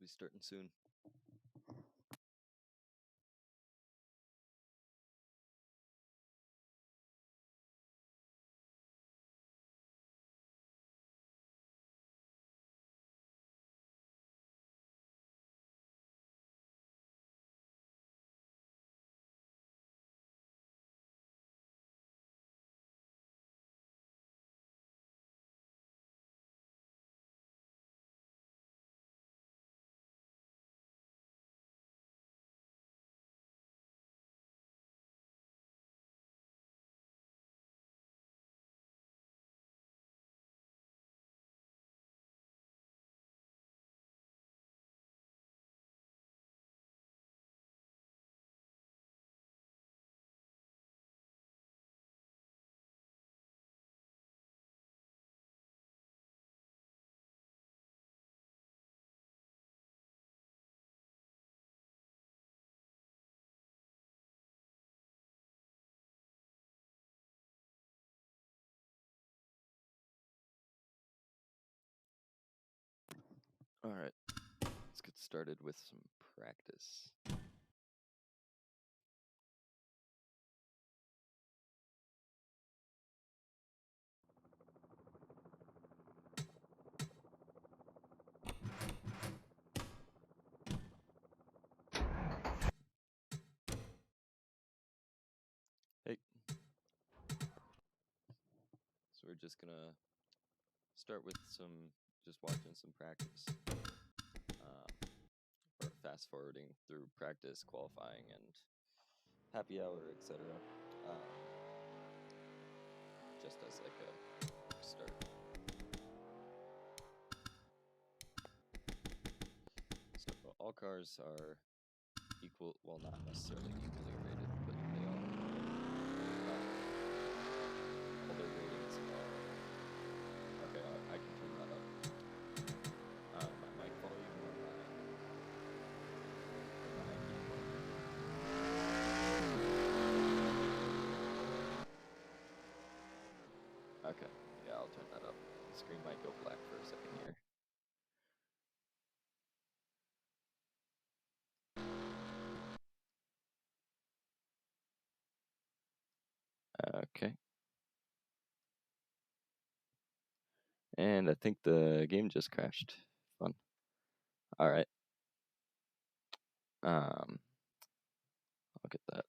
be starting soon. All right, let's get started with some practice. Hey. So we're just gonna start with just watching some practice. Or fast forwarding through practice, qualifying, and happy hour, etc. Just as like a quick start. So all cars are equal, well, not necessarily equally rated, but they all their ratings are. Okay, I can turn that up. My mic volume or okay, yeah, I'll turn that up. The screen might go black for a second here. Okay. And I think the game just crashed. Fun. All right. I'll get that.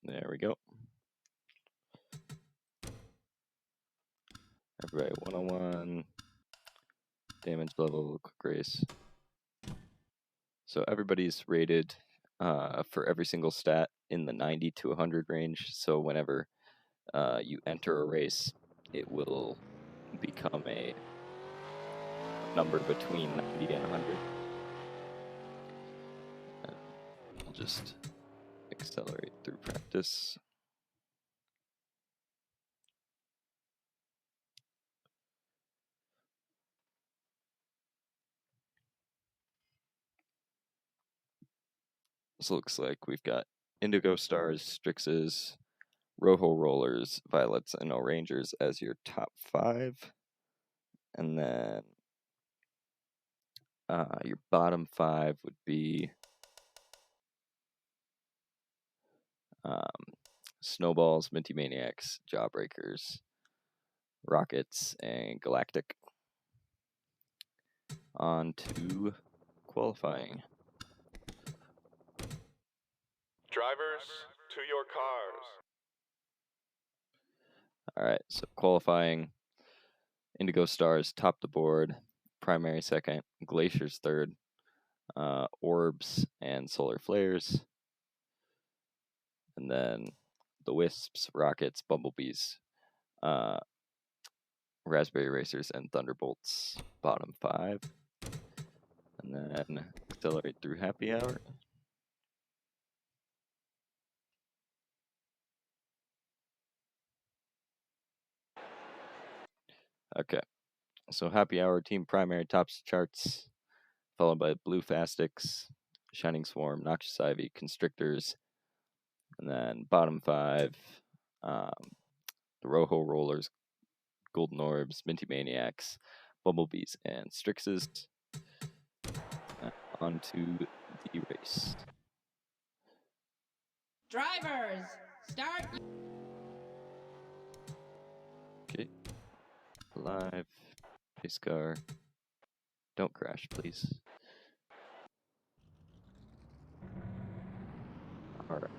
There we go. Everybody 101. Damage level, quick race. So everybody's rated for every single stat in the 90 to 100 range. So whenever you enter a race, it will become a number between 90 and 100. And I'll just accelerate through practice. This looks like we've got Indigo Stars, Strixes, Rojo Rollers, Violets, and Orangers as your top 5. And then your bottom 5 would be Snowballs, Minty Maniacs, Jawbreakers, Rockets, and Galactic. On to qualifying. Drivers, to your cars. All right, so qualifying, Indigo Stars top the board, Primary second, Glaciers third, Orbs and Solar Flares, and then the Wisps, Rockets, Bumblebees, Raspberry Racers, and Thunderbolts bottom 5. And then accelerate through happy hour. Okay, so happy hour team primary tops charts, followed by Blue Fastix, Shining Swarm, Noxious Ivy, Constrictors, and then bottom 5, the Rojo Rollers, Golden Orbs, Minty Maniacs, Bumblebees, and Strixes. On to the race. Drivers, start. Okay. Live. Pace car. Don't crash, please. All right.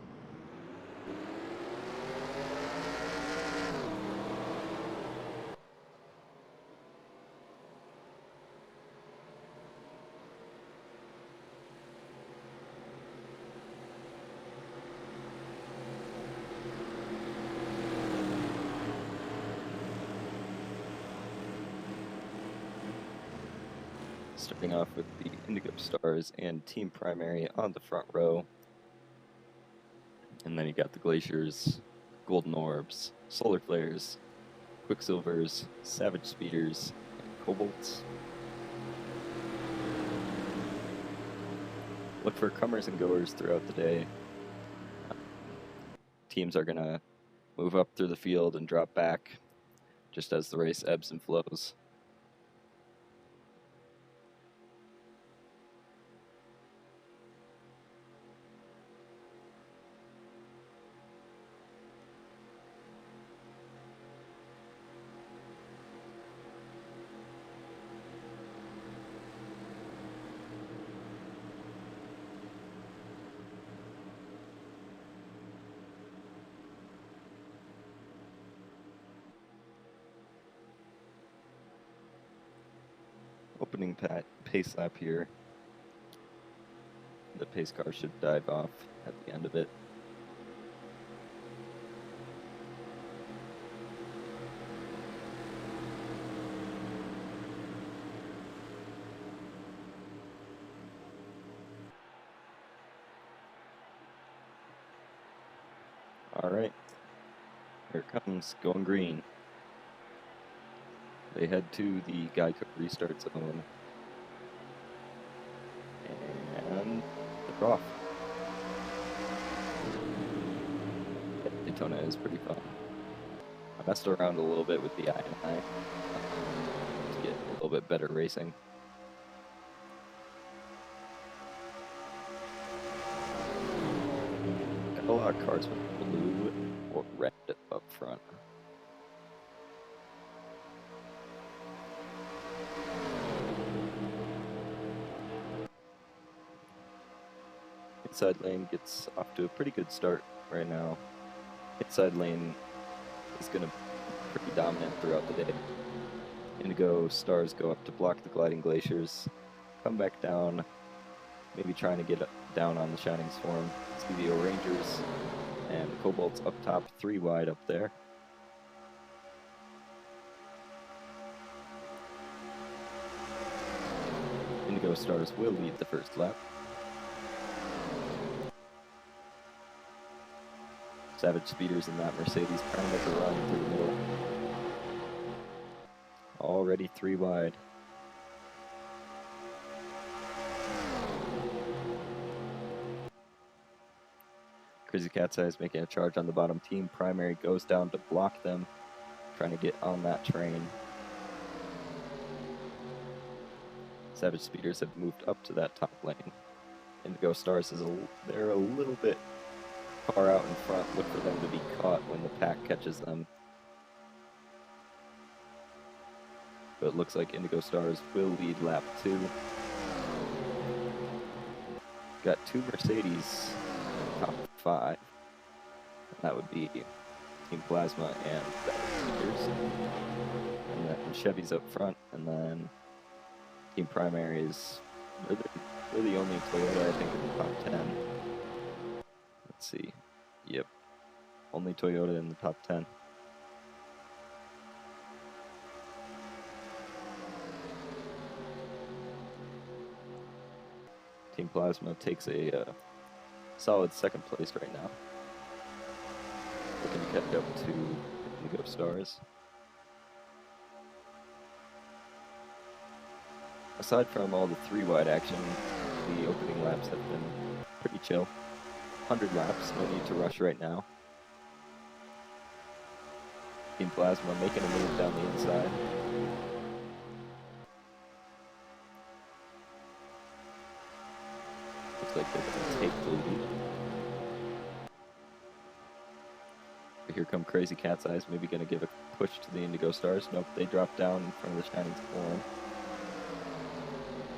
Starting off with the Indigo Stars and Team Primary on the front row. And then you got the Glaciers, Golden Orbs, Solar Flares, Quicksilvers, Savage Speeders, and Cobalts. Look for comers and goers throughout the day. Teams are going to move up through the field and drop back just as the race ebbs and flows. Opening pace lap here. The pace car should dive off at the end of it. All right, here it comes, going green. They head to the Geico restart zone. And they're off. Daytona is pretty fun. I messed around a little bit with the I&I to get a little bit better racing. Got a lot of cars with blue or red up front. Inside lane gets off to a pretty good start right now. Inside lane is going to be pretty dominant throughout the day. Indigo Stars go up to block the gliding Glaciers, come back down, maybe trying to get down on the Shining Swarm. CVO Rangers and Cobalts up top, 3 wide up there. Indigo Stars will lead the first lap. Savage Speeders in that Mercedes trying to make a run through the middle. Already 3 wide. Crazy Cat's Eyes making a charge on the bottom. Team Primary goes down to block them, trying to get on that train. Savage Speeders have moved up to that top lane. Indigo Stars they're a little bit far out in front. Look for them to be caught when the pack catches them. But it looks like Indigo Stars will lead lap 2. Got 2 Mercedes in the top 5. And that would be Team Plasma and Speeders. And then Chevy's up front, and then Team Primary is they're the only Toyota, I think, in the top 10. Let's see. Yep. Only Toyota in the top 10. Team Plasma takes a solid 2nd place right now. Looking to catch up to Indigo Stars. Aside from all the 3 wide action, the opening laps have been pretty chill. 100 laps, no need to rush right now. Team Plasma making a move down the inside. Looks like they're going to take the lead. But here come Crazy Cat's Eyes, maybe going to give a push to the Indigo Stars. Nope, they drop down in front of the Shining Swarm.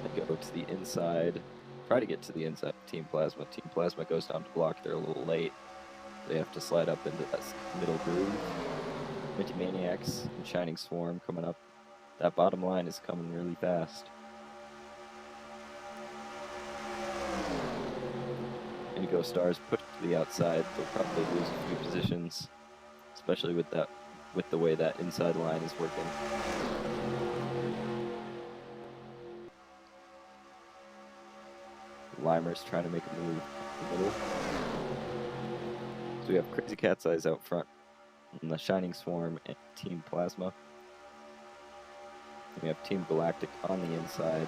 They go to the inside. Try to get to the inside of Team Plasma. Team Plasma goes down to block. They're a little late. They have to slide up into that middle groove. Minty Maniacs and Shining Swarm coming up. That bottom line is coming really fast. Indigo Stars push to the outside. They'll probably lose a few positions, especially with the way that inside line is working. Limer's trying to make a move in the middle. So we have Crazy Cat's Eyes out front, and the Shining Swarm and Team Plasma. And we have Team Galactic on the inside.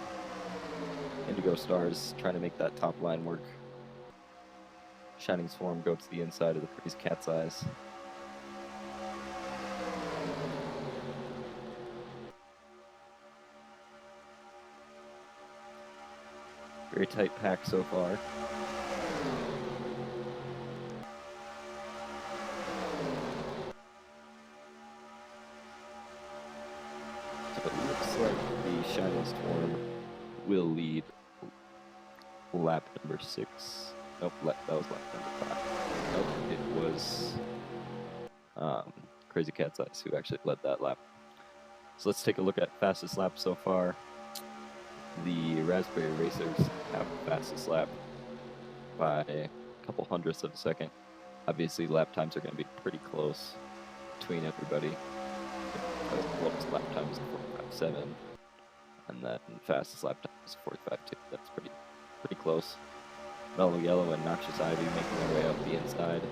Indigo Stars trying to make that top line work. Shining Swarm go to the inside of the Crazy Cat's Eyes. Very tight pack so far. So it looks like the Shining Swarm will lead lap number 6. Nope, that was lap number 5. Nope, it was Crazy Cat's Eyes who actually led that lap. So let's take a look at fastest lap so far. The Raspberry Racers have the fastest lap by a couple hundredths of a second. Obviously, lap times are going to be pretty close between everybody. The lowest lap time is 45.7, and then fastest lap time is 45.2. That's pretty close. Mellow Yellow and Noxious Ivy making their way up the inside.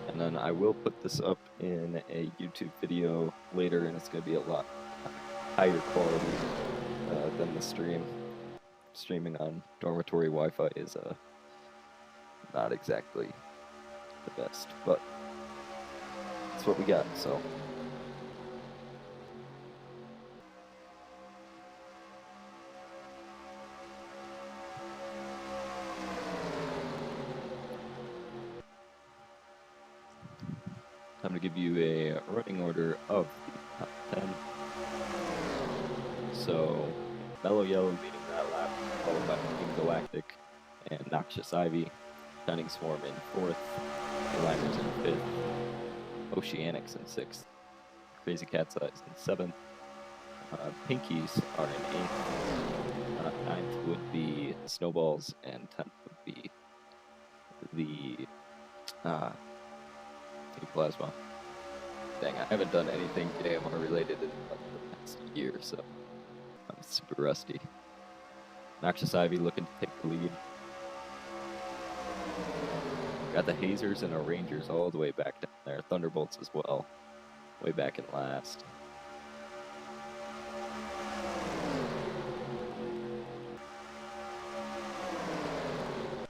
And then I will put this up in a YouTube video later, and it's going to be a lot higher quality than the stream. Streaming on dormitory Wi-Fi is not exactly the best, but that's what we got, so. Time to give you a running order of the top 10. So, Mellow Yellow leading that lap, followed by Team Galactic and Noxious Ivy, Shining Swarm in 4th, Liners in 5th, Oceanics in 6th, Crazy Cat's Eyes in 7th, Pinkies are in 8th, 9th would be Snowballs, and 10th would be the Team Plasma. Dang, I haven't done anything JMR related in like the past year, so I'm super rusty. Noxious Ivy looking to take the lead. Got the Hazers and our Rangers all the way back down there. Thunderbolts as well, way back in last.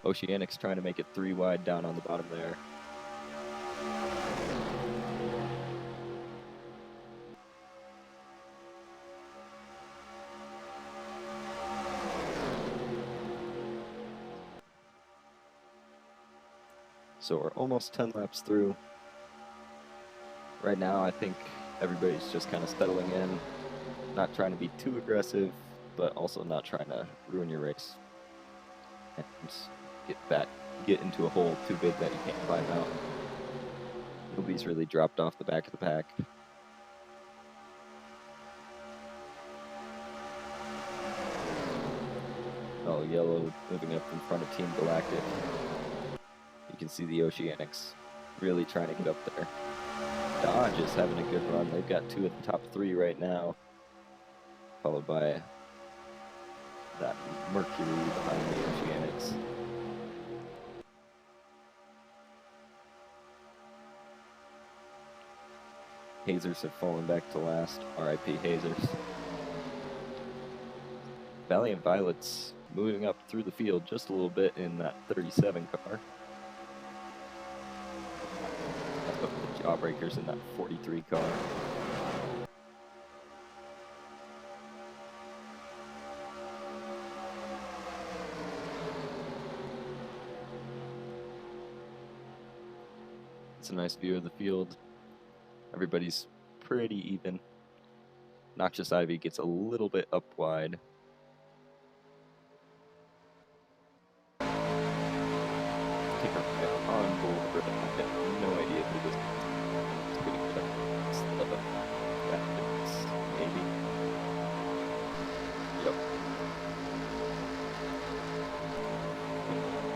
Oceanics trying to make it 3 wide down on the bottom there. So we're almost 10 laps through. Right now, I think everybody's just kind of settling in, not trying to be too aggressive, but also not trying to ruin your race and get into a hole too big that you can't climb out. Nobody's really dropped off the back of the pack. Oh, Yellow moving up in front of Team Galactic. You can see the Oceanics really trying to get up there. Dodge is having a good run. They've got 2 of the top 3 right now, followed by that Mercury behind the Oceanics. Hazers have fallen back to last. RIP Hazers. Valiant Violets moving up through the field just a little bit in that 37 car. Up the Jawbreakers in that 43 car. It's a nice view of the field. Everybody's pretty even. Noxious Ivy gets a little bit up wide. Take a bit on board. I have no idea who this is going to get. Maybe. Yep.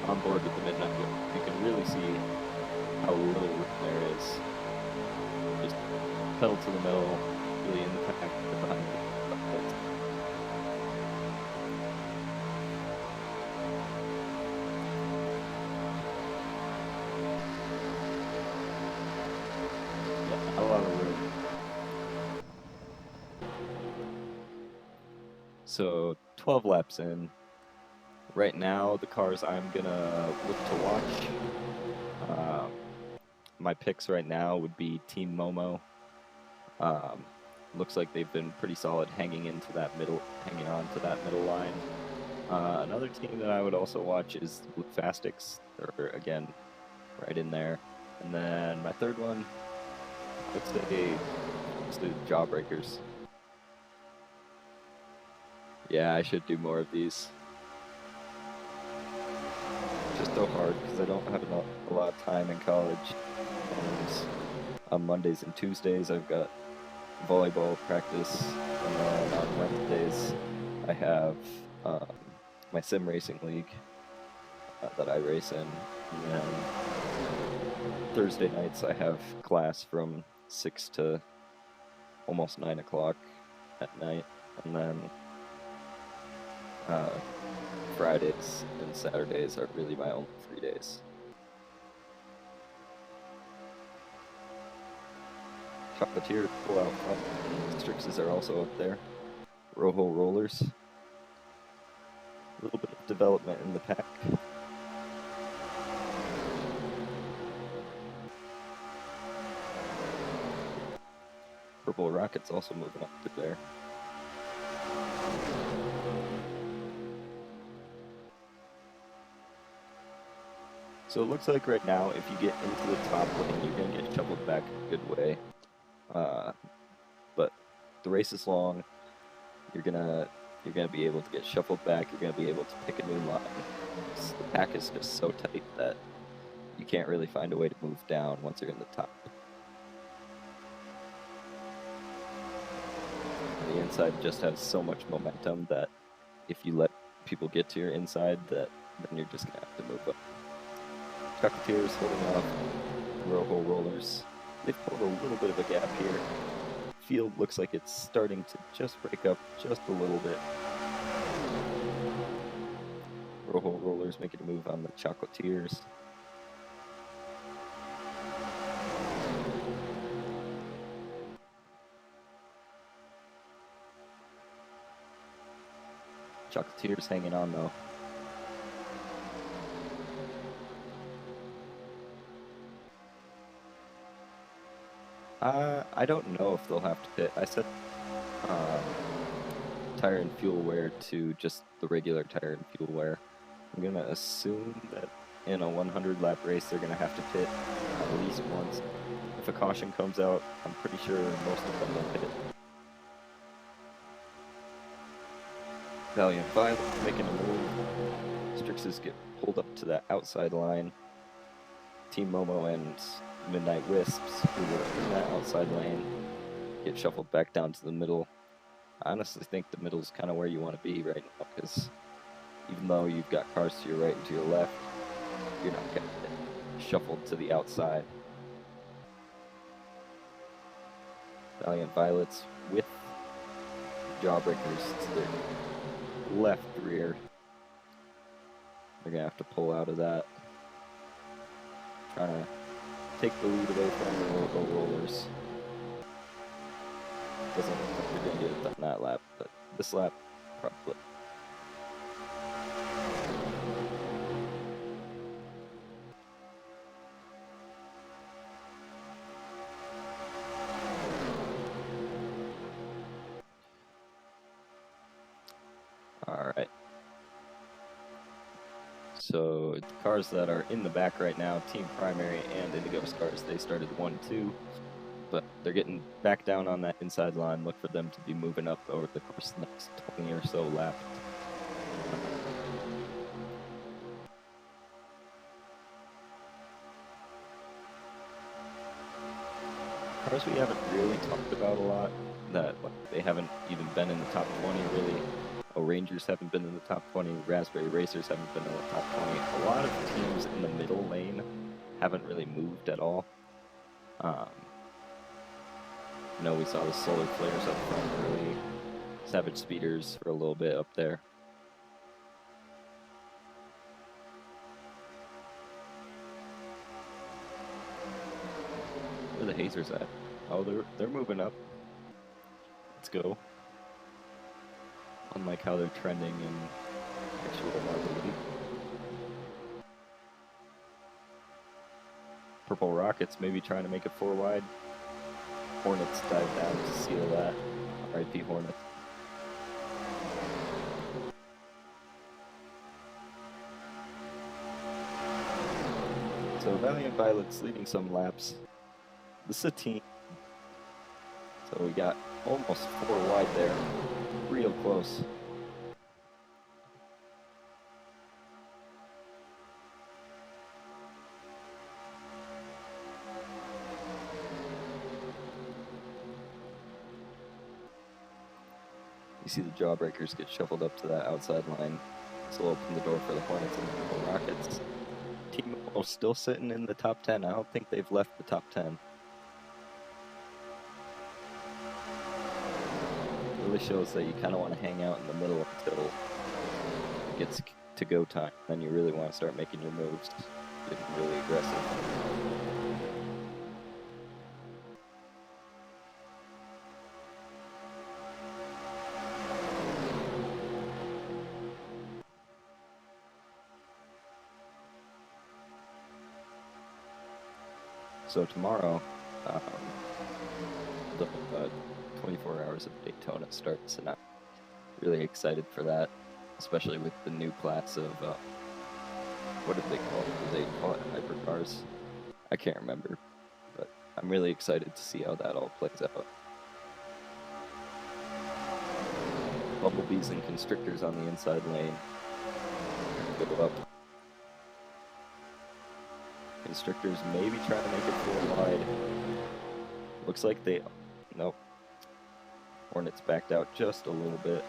On board with the midnight whip. You can really see how little room there is. Just pedal to the metal, really in the pack behind it. Yeah, not a lot of room. So 12 laps in. Right now, the cars I'm gonna look to watch. My picks right now would be Team Momo. Looks like they've been pretty solid hanging on to that middle line. Another team that I would also watch is Blue Fastics. They're again right in there. And then my third one, let's say the Jawbreakers. Yeah, I should do more of these. Just so hard because I don't have a lot of time in college. And on Mondays and Tuesdays, I've got volleyball practice, and then on Wednesdays, I have my sim racing league that I race in, and then Thursday nights I have class from 6 to almost 9 o'clock at night, and then Fridays and Saturdays are really my only free days. Chocolatier pull out front. Strixes are also up there. Rojo Rollers. A little bit of development in the pack. Purple Rockets also moving up to there. So it looks like right now, if you get into the top lane, you're going to get shuffled back a good way. But the race is long. You're gonna be able to get shuffled back. You're gonna be able to pick a new line. The pack is just so tight that you can't really find a way to move down once you're in the top. The inside just has so much momentum that if you let people get to your inside, then you're just gonna have to move up. Chocolatiers holding off Rojo Rollers. They've pulled a little bit of a gap here. Field looks like it's starting to just break up just a little bit. Rojo Rollers making a move on the Chocolatiers. Chocolatiers hanging on though. I don't know if they'll have to pit. I set tire and fuel wear to just the regular tire and fuel wear. I'm gonna assume that in a 100 lap race they're gonna have to pit at least once. If a caution comes out, I'm pretty sure most of them will pit. Valiant Violet making a move. Strixes get pulled up to that outside line. Team Momo and Midnight Wisps, who were in that outside lane, get shuffled back down to the middle. I honestly think the middle's kind of where you want to be right now, because even though you've got cars to your right and to your left, you're not going to get shuffled to the outside. Valiant Violets with Jawbreakers to their left rear. They're going to have to pull out of that. Trying to take the lead away from the Rojo Rollers. Doesn't look like they're going to get it done that lap, but this lap, probably. So the cars that are in the back right now, Team Primary and Indigo Stars, they started 1-2, but they're getting back down on that inside line. Look for them to be moving up over the course of the next 20 or so laps. Cars we haven't really talked about a lot, that they haven't even been in the top 20 really. Rangers haven't been in the top 20, Raspberry Racers haven't been in the top 20. A lot of teams in the middle lane haven't really moved at all. We saw the Solar Flares up front early, Savage Speeders for a little bit up there. Where are the Hazers at? Oh, they're moving up. Let's go. Unlike how they're trending in actual Marble League. Purple Rockets maybe trying to make it 4 wide. Hornets dive down to seal that. RIP Hornets. So Valiant Violet's leading some laps. This is a team. So we got almost 4 wide there. Real close. You see the Jawbreakers get shuffled up to that outside line. This will open the door for the Hornets and the Purple Rockets. Team O still sitting in the top 10. I don't think they've left the top 10. It really shows that you kind of want to hang out in the middle until it gets to go time. Then you really want to start making your moves, getting really aggressive. So tomorrow, the 24 hours of Daytona starts, and I'm really excited for that, especially with the new class of, what did they call it? Did they call it hypercars? I can't remember, but I'm really excited to see how that all plays out. Bumblebees and Constrictors on the inside lane. Go up. Constrictors maybe trying to make it 4 wide. Looks like they... Nope. Hornets backed out just a little bit.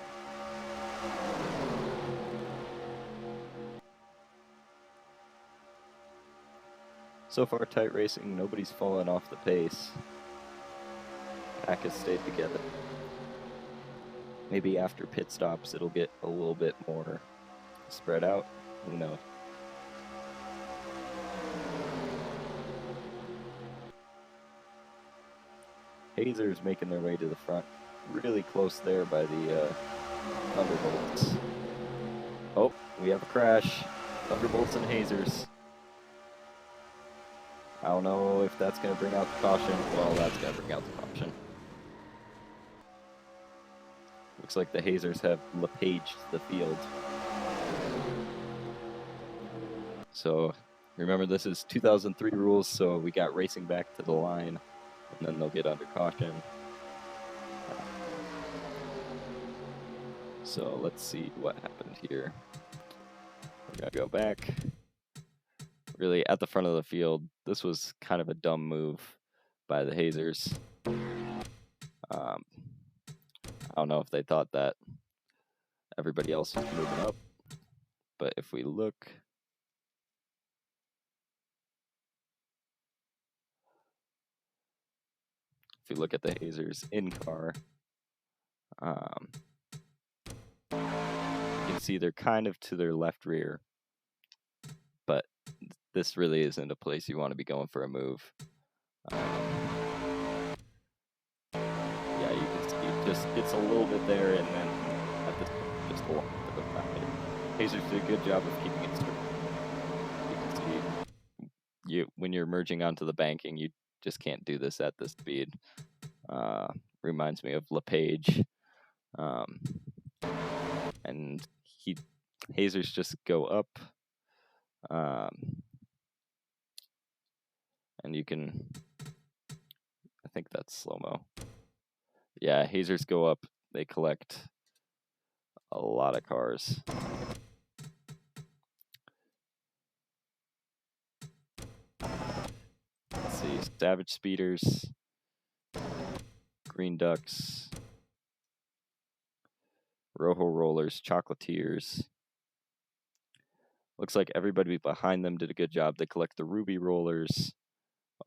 So far, tight racing. Nobody's fallen off the pace. Pack has stayed together. Maybe after pit stops, it'll get a little bit more spread out. Who knows? Hazers making their way to the front. Really close there by the Thunderbolts. Oh, we have a crash. Thunderbolts and Hazers. I don't know if that's going to bring out the caution. Well, that's going to bring out the caution. Looks like the Hazers have LePaged the field. So, remember this is 2003 rules, so we got racing back to the line, and then they'll get under caution. So, let's see what happened here. We're going to go back. Really, at the front of the field, this was kind of a dumb move by the Hazers. I don't know if they thought that everybody else was moving up, but if we look, at the Hazers in-car, you can see they're kind of to their left rear, but this really isn't a place you want to be going for a move. Yeah, you can see it's a little bit there, and then at this point, just a lot to the side. Hazers did a good job of keeping it straight. You can see when you're merging onto the banking, you just can't do this at this speed. Reminds me of LePage. And Hazers just go up And you can, I think that's slow-mo. Yeah, hazers go up. They collect a lot of cars. Let's see, Savage Speeders, Green Ducks, Rojo Rollers, Chocolatiers. Looks like everybody behind them did a good job. They collect the Ruby Rollers.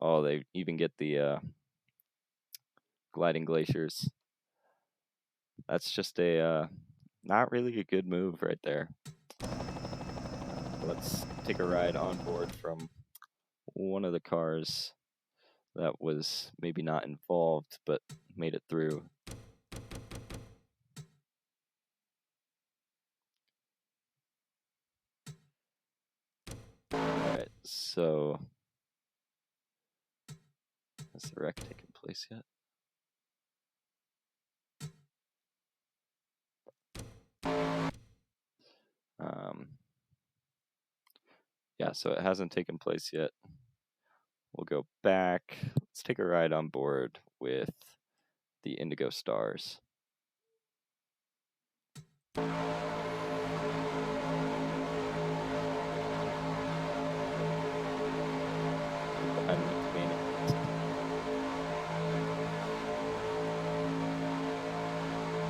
Oh, they even get the Gliding Glaciers. That's just a not really a good move right there. Let's take a ride on board from one of the cars that was maybe not involved, but made it through. Alright, so has the wreck taken place yet? Yeah, so it hasn't taken place yet. We'll go back. Let's take a ride on board with the Indigo Stars.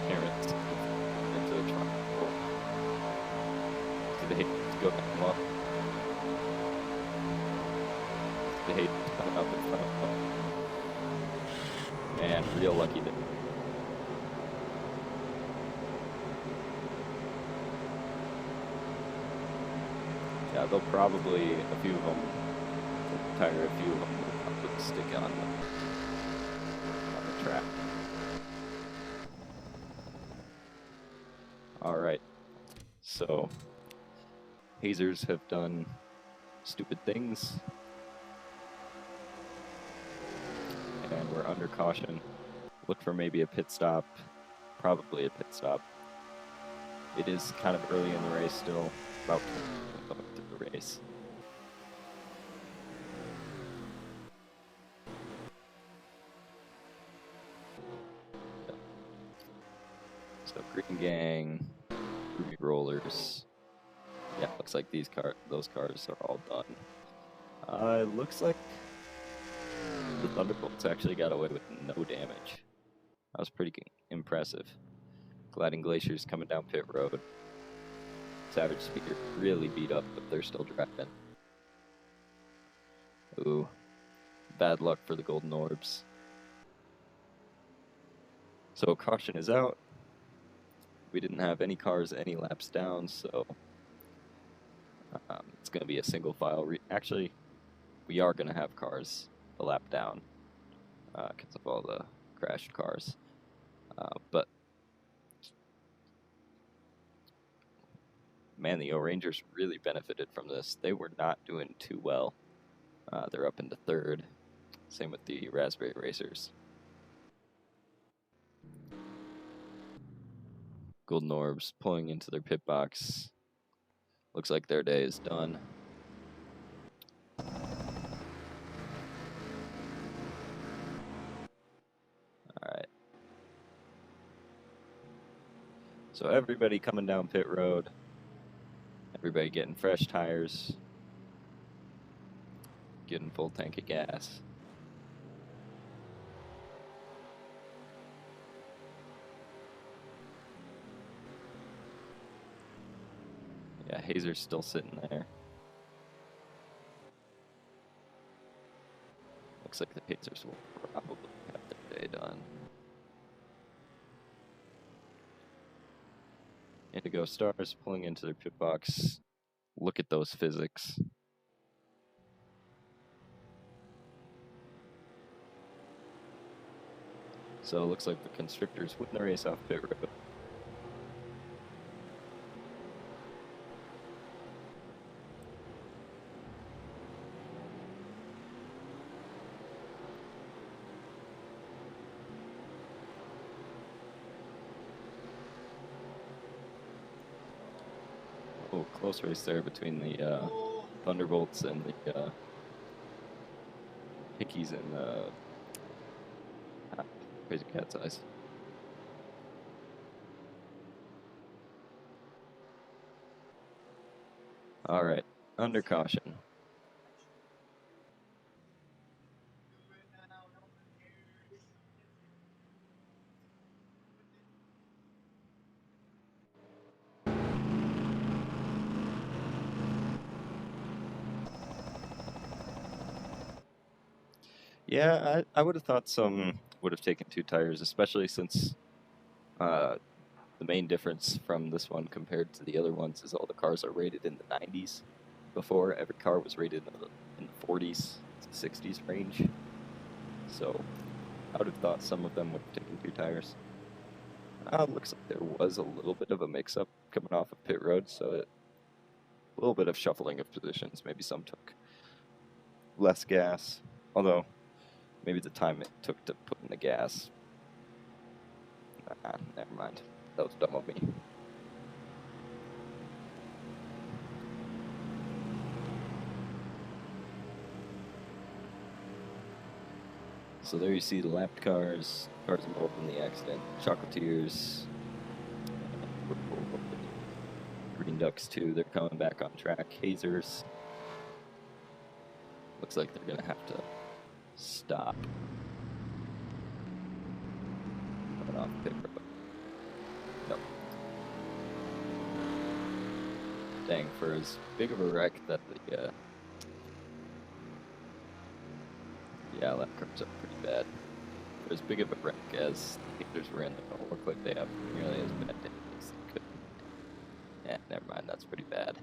Parents into the truck. To the hate to go back and walk. The hate coming up in front of them. And real lucky that. Yeah, they'll probably, a few of them, tire a few of them will probably stick on the track. Alright, so hazers have done stupid things, and we're under caution. Look for maybe a pit stop, probably a pit stop. It is kind of early in the race still, about through the race. So Green Gang, Ruby Rollers. Yeah, looks like those cars are all done. It looks like the Thunderbolts actually got away with no damage. That was pretty impressive. Gliding Glaciers coming down pit road. Savage Speeder really beat up, but they're still driving. Ooh, bad luck for the Golden Orbs. So caution is out. We didn't have any cars any laps down, so it's going to be a single file. Actually, we are going to have cars a lap down because of all the crashed cars. But man, the O-Rangers really benefited from this. They were not doing too well. They're up into third. Same with the Raspberry Racers. Golden Orbs pulling into their pit box. Looks like their day is done. Alright. So everybody coming down pit road. Everybody getting fresh tires. Getting full tank of gas. Yeah, Hazer's still sitting there. Looks like the Hazers will probably have their day done. Indigo Stars pulling into their pit box. Look at those physics. So it looks like the Constrictors win the race off pit road. Oh, close race there between the Thunderbolts and the Pickies and the Crazy Cat's Eyes. All right, under caution. Yeah, I would have thought some would have taken 2 tires, especially since the main difference from this one compared to the other ones is all the cars are rated in the 90s. Before, every car was rated in the 40s to 60s range. So I would have thought some of them would have taken 2 tires. Looks like there was a little bit of a mix-up coming off of pit road, so a little bit of shuffling of positions. Maybe some took less gas, although maybe the time it took to put in the gas. Never mind. That was dumb of me. So there you see the lapped cars involved in the accident. Chocolatiers, Green Ducks too, they're coming back on track. Hazers, looks like they're gonna have to stop. Coming off pit road. Nope. Dang, for as big of a wreck that the lap cars are pretty bad. For as big of a wreck as the Hazers were in, they don't look like they have nearly as bad days as they could. Yeah, never mind, that's pretty bad.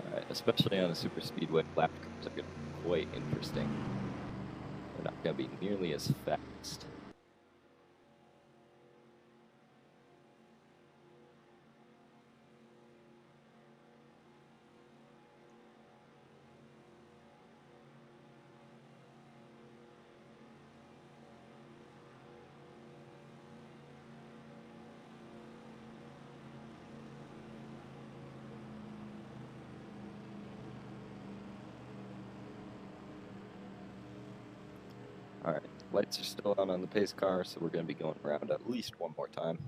Alright, especially on a super speedway, lap cars are going to be quite interesting. They're not going to be nearly as fast. Alright, lights are still on the pace car, so we're going to be going around at least one more time.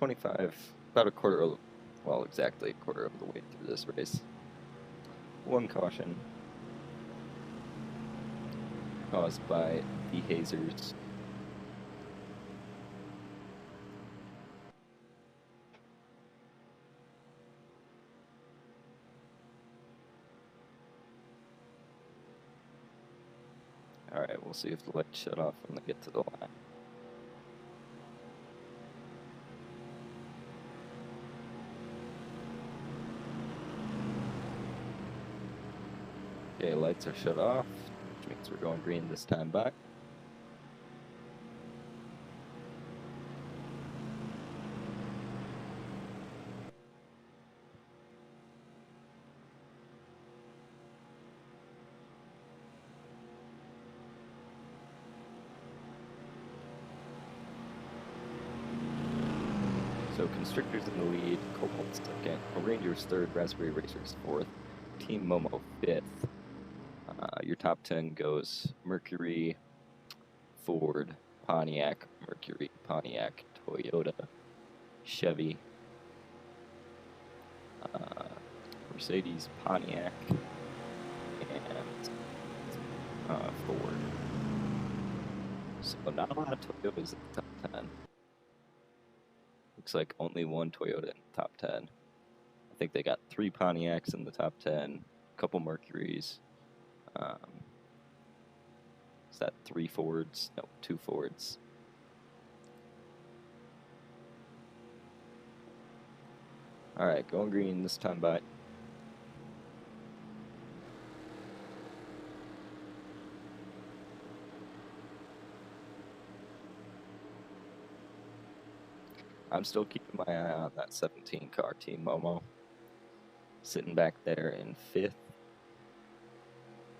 About a quarter of, well, exactly a quarter of the way through this race. One caution caused by the Hazers. Alright, we'll see if the lights shut off when they get to the line. Okay, lights are shut off, which means we're going green this time back. So Constrictor's in the lead, Cobalt's second, Ranger's third, Raspberry Racer's fourth, Team Momo fifth. Your top 10 goes Mercury, Ford, Pontiac, Mercury, Pontiac, Toyota, Chevy, Mercedes, Pontiac, and Ford. So not a lot of Toyotas in the top 10. Looks like only one Toyota in the top 10. I think they got 3 Pontiacs in the top 10, a couple Mercurys. Is that 3 Fords? No, 2 Fords. Alright, going green this time by. I'm still keeping my eye on that 17 car Team Momo. Sitting back there in 5th.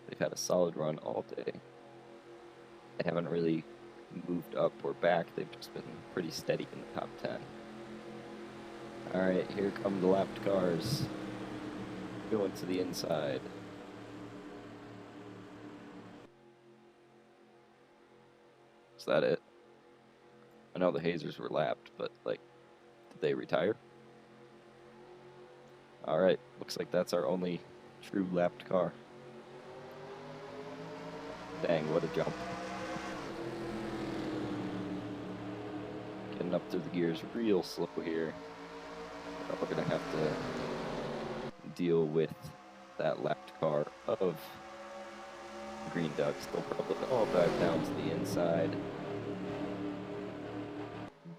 They've had a solid run all day. They haven't really moved up or back. They've just been pretty steady in the top 10. All right, here come the lapped cars going to the inside. Is that it? I know the hazers were lapped, but like, did they retire? All right, looks like that's our only true lapped car. Dang, what a jump. Getting up through the gears real slow here. We're gonna have to deal with that lapped car of Green Ducks. They'll probably all dive down to the inside.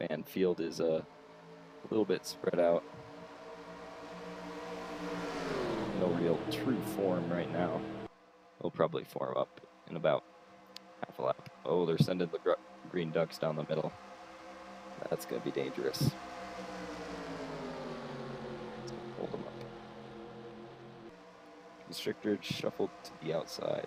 Man, field is a little bit spread out. No real true form right now. They'll probably form up in about half a lap. Oh, they're sending the Green Ducks down the middle. That's going to be dangerous. Let's hold them up. Constrictor shuffled to the outside.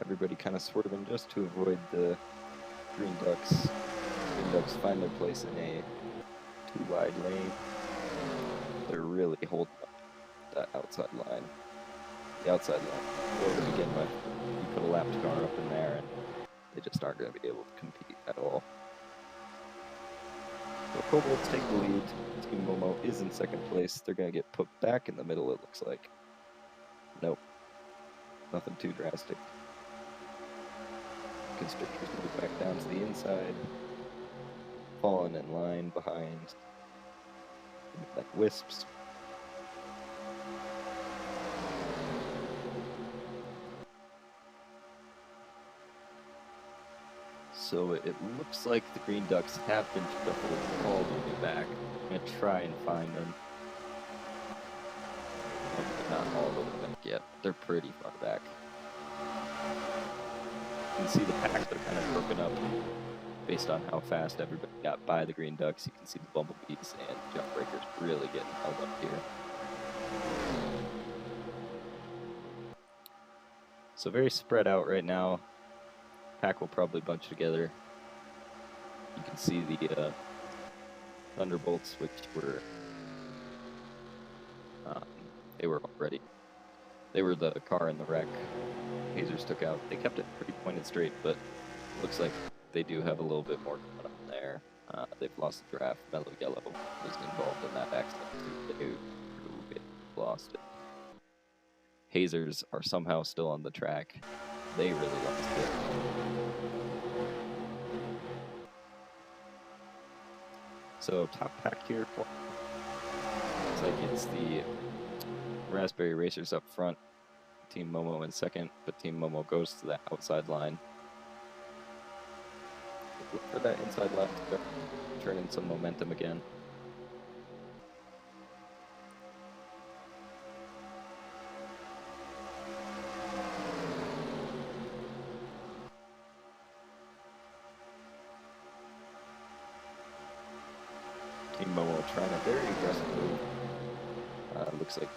Everybody kind of swerving just to avoid the Green Ducks. Green Ducks find their place in a too wide lane. They're really holding up that outside line. The outside line, or to begin with, you put a lapped car up in there and they just aren't going to be able to compete at all. So Cobalts take the lead. Team Momo is in second place. They're going to get put back in the middle, it looks like. Nope. Nothing too drastic. Constrictors move back down to the inside. Falling in line behind like Wisps. So it looks like the Green Ducks have been shuffled all the way back. I'm going to try and find them. They're not all the way back yet. They're pretty far back. You can see the packs are kind of broken up based on how fast everybody got by the Green Ducks. You can see the Bumblebees and Jump Breakers really getting held up here. So very spread out right now. Pack will probably bunch together. You can see the Thunderbolts, which were they were the car in the wreck. Hazers took out. They kept it pretty pointed straight, but looks like they do have a little bit more coming up there. They've lost the draft. Mellow Yellow was involved in that accident too. They lost it. Hazers are somehow still on the track. They really lost it. So top pack here, looks like it's the Raspberry Racers up front, Team Momo in second, but Team Momo goes to the outside line. Look for that inside left to turn in some momentum again. Team Momo trying a very aggressive move. Looks like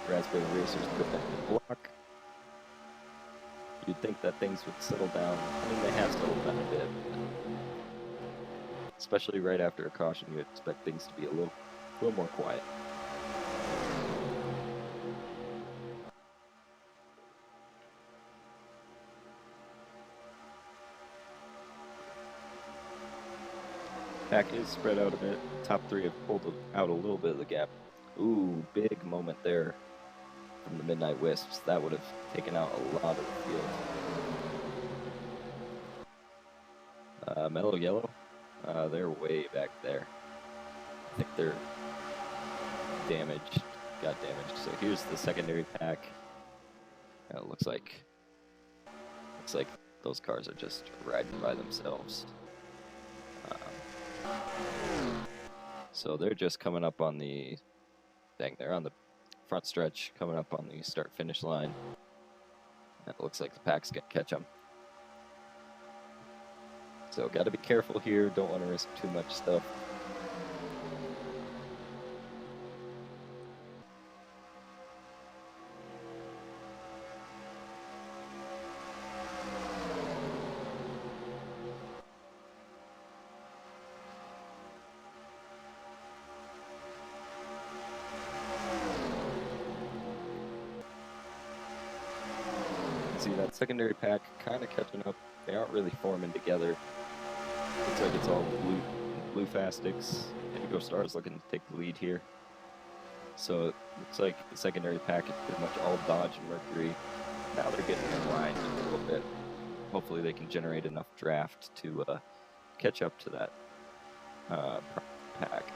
Raspberry Racers put that in the block. You'd think that things would settle down. I mean, they have settled down a bit. Especially right after a caution, you expect things to be a little more quiet. Pack is spread out a bit. Top three have pulled out a little bit of the gap. Ooh, big moment there from the Midnight Wisps. That would have taken out a lot of the field. Mellow Yellow, they're way back there. I think they're damaged, got damaged. So here's the secondary pack. It looks like those cars are just riding by themselves. So they're just coming up on the, they're on the front stretch, coming up on the start-finish line. And it looks like the pack's gonna catch them. So got to be careful here. Don't want to risk too much stuff. See that secondary pack kind of catching up. They aren't really forming together. Looks like it's all blue Fastics. Indigo Stars looking to take the lead here. So it looks like the secondary pack is pretty much all Dodge and Mercury. Now they're getting in line a little bit. Hopefully they can generate enough draft to catch up to that pack.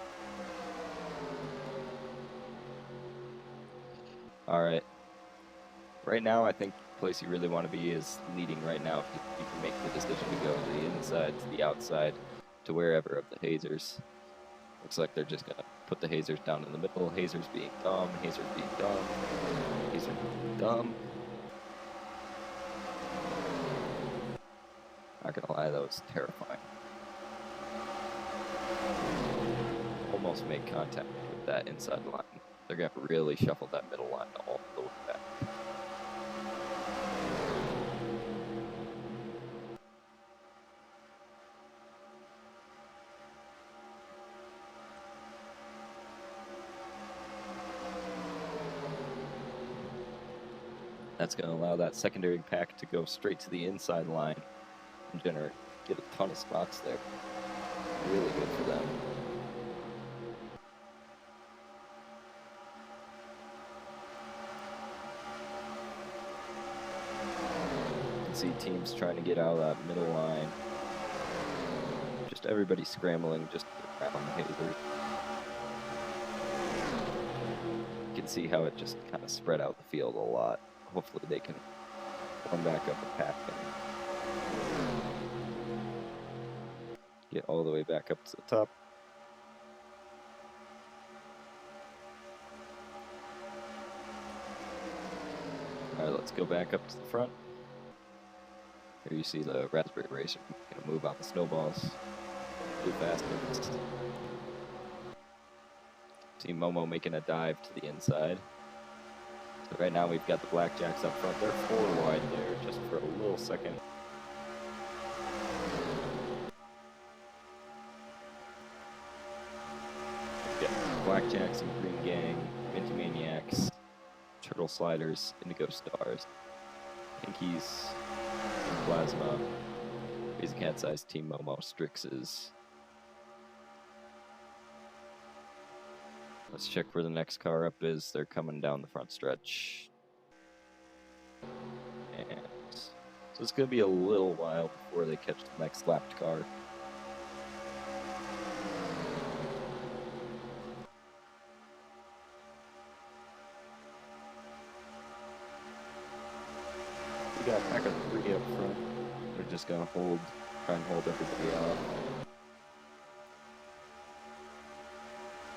All right. Right now, I think the place you really want to be is leading right now. If you can make the decision to go to the inside, to the outside, to wherever of the hazers. Looks like they're just going to put the hazers down in the middle. Hazers being dumb, hazers being dumb, hazers being dumb. Not going to lie, that was terrifying. Almost make contact with that inside line. They're going to really shuffle that middle line all the way back. That's going to allow that secondary pack to go straight to the inside line and get a ton of spots there. Really good for them. You can see teams trying to get out of that middle line. Just everybody scrambling just around the hazers. You can see how it just kind of spread out the field a lot. Hopefully they can form back up a pack and get all the way back up to the top. All right, let's go back up to the front. Here you see the Raspberry Racer gonna move on the snowballs. Blue Fastics. See Momo making a dive to the inside. So right now we've got the Blackjacks up front. They're 4 wide there just for a little second. We've got Blackjacks and Green Gang, Minty Maniacs, Turtle Sliders, Indigo Stars, Pinkies, Team Plasma, Crazy Cat's Eyes, Team Momo, Strixes. Let's check where the next car up is. They're coming down the front stretch. And so it's going to be a little while before they catch the next lapped car. We got a pack of 3 up front. They're just going to try and hold everybody off.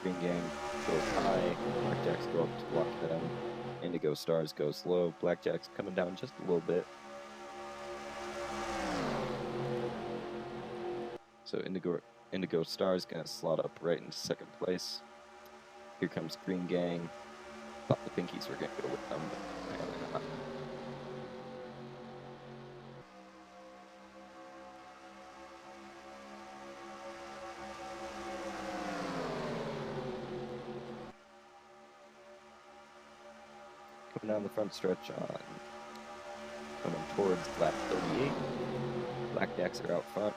Green Gang goes high, Blackjacks go up to block them, Indigo Stars goes low, Blackjacks coming down just a little bit. So Indigo Stars gonna slot up right into second place. Here comes Green Gang. Thought the Pinkies were gonna go with them, but apparently not. Coming down the front stretch coming towards lap 38. Blackjacks are out front,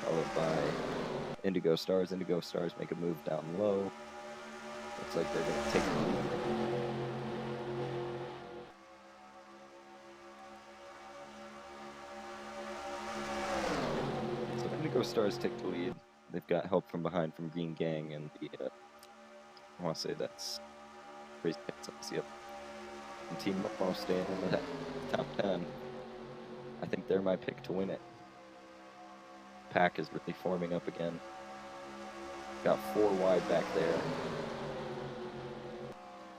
followed by Indigo Stars. Indigo Stars make a move down low. Looks like they're going to take the lead. So Indigo Stars take the lead. They've got help from behind from Green Gang and the, I want to say that's Crazy Cat's Eyes, yep. And Team Momo staying in the top 10. I think they're my pick to win it. Pack is really forming up again. Got 4 wide back there.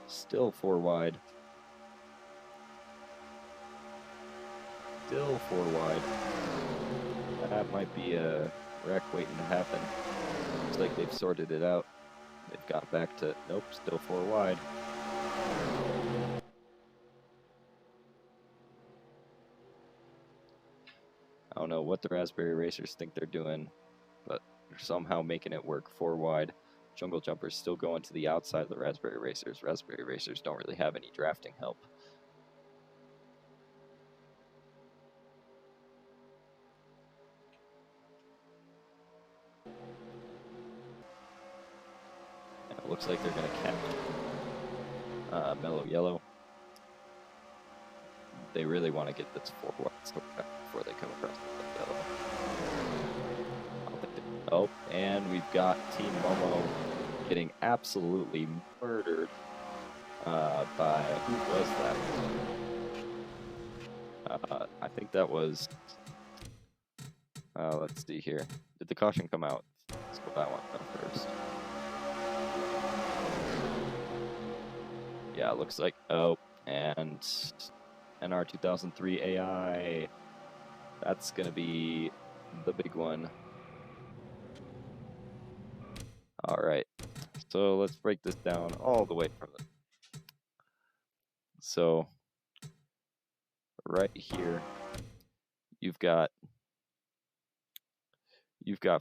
Still 4 wide. Still 4 wide. That might be a wreck waiting to happen. Looks like they've sorted it out. They've got back to, nope, still 4 wide. I don't know what the Raspberry Racers think they're doing, but they're somehow making it work 4 wide. Jungle Jumpers still going to the outside of the Raspberry Racers. Raspberry Racers don't really have any drafting help. looks like they're going to catch mellow yellow. They really want to get this 4 wide before they come across the yellow. Oh, and we've got Team Momo getting absolutely murdered by, who was that? I think that was, let's see here. Did the caution come out? Let's go that one first. Yeah, it looks like, oh, and NR 2003 AI, that's going to be the big one. All right, so let's break this down all the way from the. So right here, you've got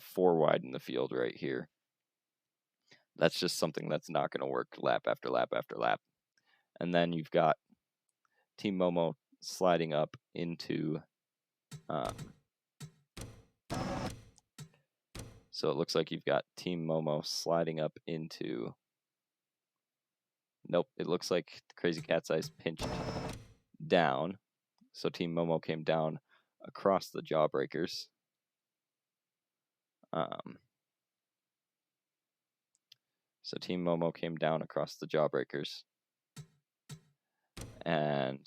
4 wide in the field right here. That's just something that's not going to work lap after lap after lap. And then you've got Team Momo sliding up into. So it looks like you've got Team Momo sliding up into. Nope, it looks like Crazy Cat's Eyes pinched down. So Team Momo came down across the jawbreakers. So Team Momo came down across the jawbreakers. And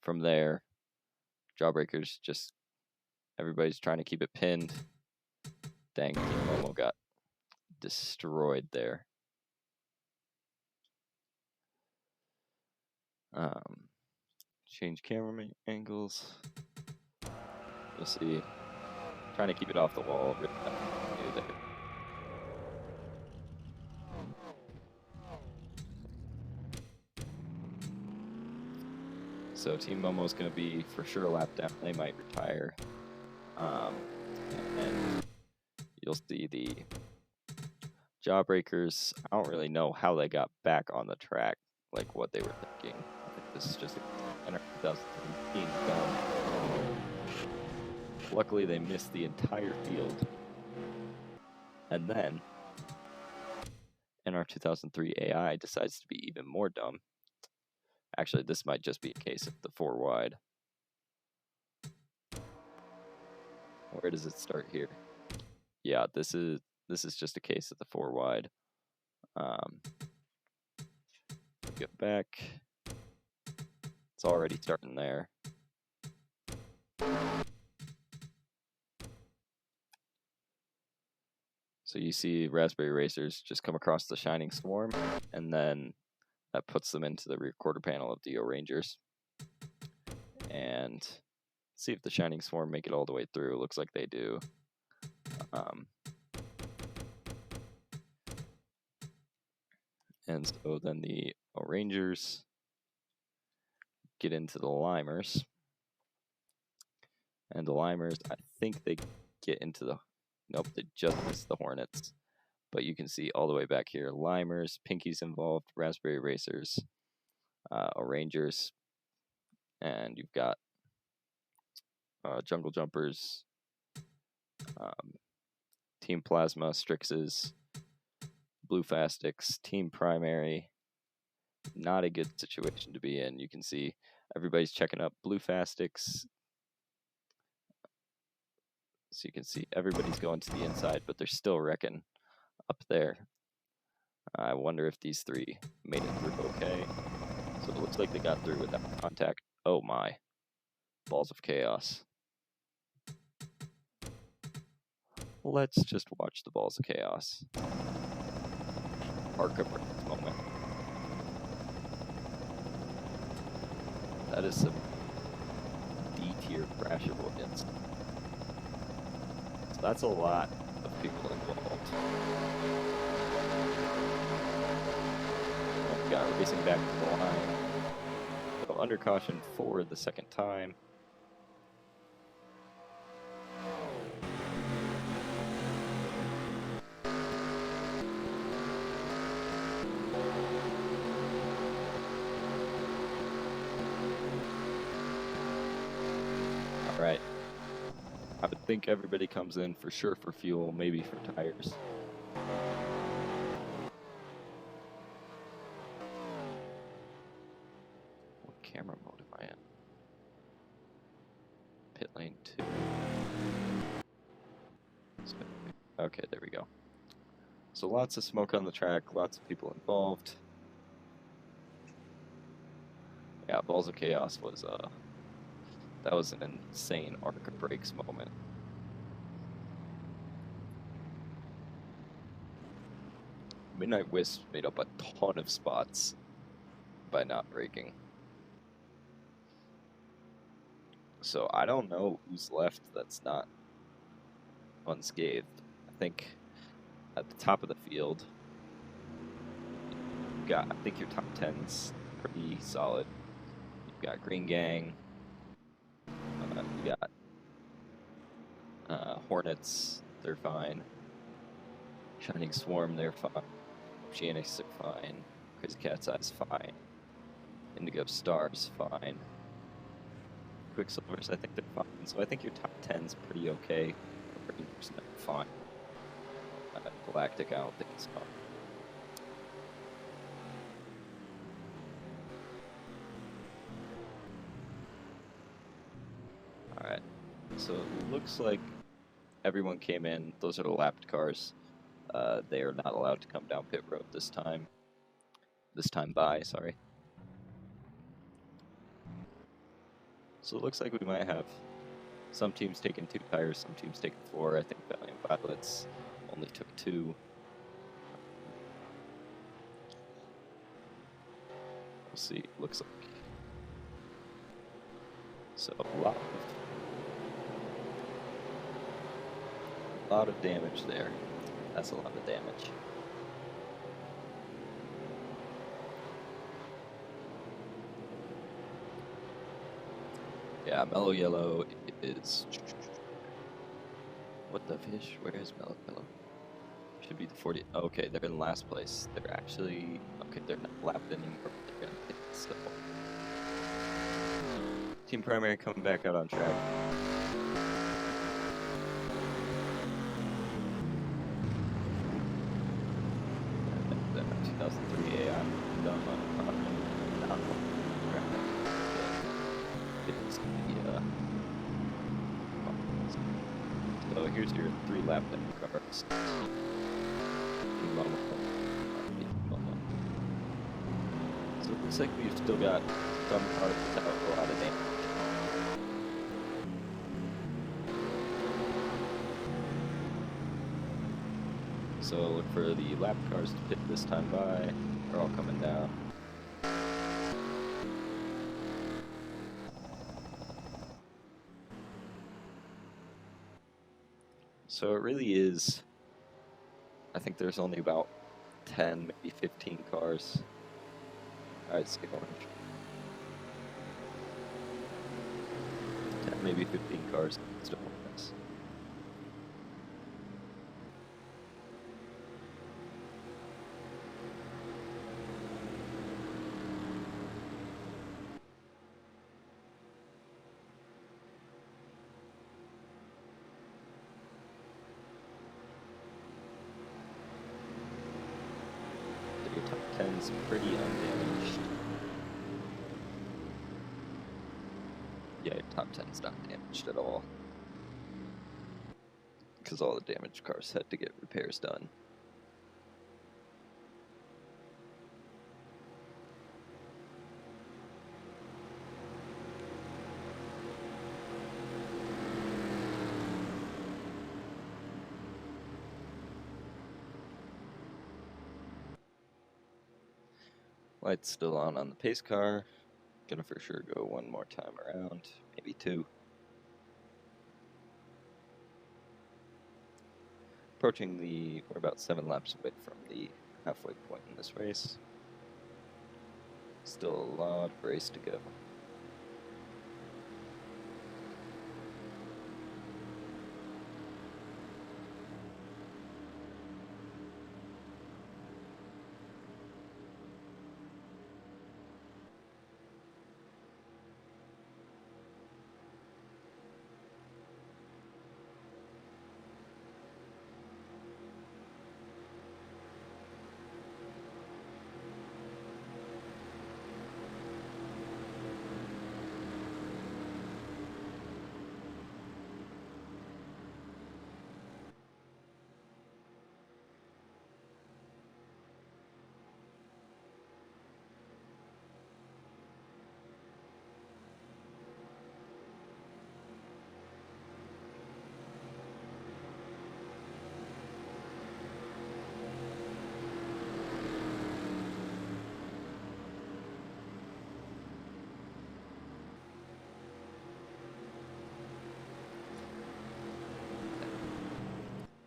from there, jawbreakers just, everybody's trying to keep it pinned. Dang, Team Momo got destroyed there. Change camera angles. You'll see. Trying to keep it off the wall. So Team Momo's going to be for sure a lap down. They might retire. And you'll see the jawbreakers. I don't really know how they got back on the track, like what they were thinking. I think this is just a 2017 film. Luckily, they missed the entire field. And then NR 2003 AI decides to be even more dumb. Actually, this might just be a case of the 4 wide. Where does it start here? Yeah, this is just a case of the 4 wide. Get back. It's already starting there. So you see Raspberry Racers just come across the Shining Swarm, and then that puts them into the rear quarter panel of the O-Rangers. And see if the Shining Swarm make it all the way through. Looks like they do. And so then the O-Rangers get into the Limers. And the Limers, I think they get into the... Nope, they just missed the Hornets. But you can see all the way back here, Limers, Pinky's involved, Raspberry Racers, O-Rangers, and you've got Jungle Jumpers, Team Plasma, Strixes, Blue Fastics, Team Primary. Not a good situation to be in. You can see everybody's checking up Blue Fastics. So you can see everybody's going to the inside, but they're still wrecking up there. I wonder if these 3 made it through okay. So it looks like they got through without contact. Oh my. Balls of chaos. Let's just watch the balls of chaos. Park up at this moment. That is some D-tier crash avoidance. So that's a lot of people involved. We got racing back to the line. So under caution for the second time. All right. I would think everybody comes in for sure for fuel, maybe for tires. camera mode am I in? Pit lane 2. Okay, there we go. So lots of smoke on the track, lots of people involved. Yeah, Balls of Chaos was that was an insane arc of brakes moment. Midnight Wisp made up a ton of spots by not braking. So I don't know who's left that's not unscathed. I think at the top of the field, I think your top 10's pretty solid. You've got Green Gang, you got Hornets, they're fine. Shining Swarm, they're fine. Oceanics are fine. Crazy Cat's Eye's fine. Indigo Star's fine. Quicksilvers, I think they're fine. So I think your top 10's pretty okay. Rangers, fine. Galactic, I don't think it's fine. Alright, so it looks like everyone came in. Those are the lapped cars. They are not allowed to come down pit road this time. This time by, sorry. So it looks like we might have some teams taking 2 tires, some teams taking 4. I think Valiant Violets only took 2. We'll see. Looks like. So a lot of damage there. That's a lot of damage. Yeah, Mellow Yellow is... What the fish? Where is Mellow Yellow? Should be the 40... Okay, they're in last place. They're actually... Okay, they're not lapped anymore, but they're gonna take it still. Team Primary coming back out on track. The 2003 AI done on so here's your 3 lap cars. So it looks like we've still got some cars without a lot of damage. So look for the lap cars to pit this time by. They're all coming down. So it really is, I think there's only about 10, maybe 15 cars. Alright, skip orange. 10, maybe 15 cars still on this. Your top 10's pretty undamaged. Yeah, your top 10's not damaged at all. Because all the damaged cars had to get repairs done. Light's still on the pace car. Gonna for sure go one more time around, maybe 2. Approaching we're about 7 laps away from the halfway point in this race. Still a lot of race to go.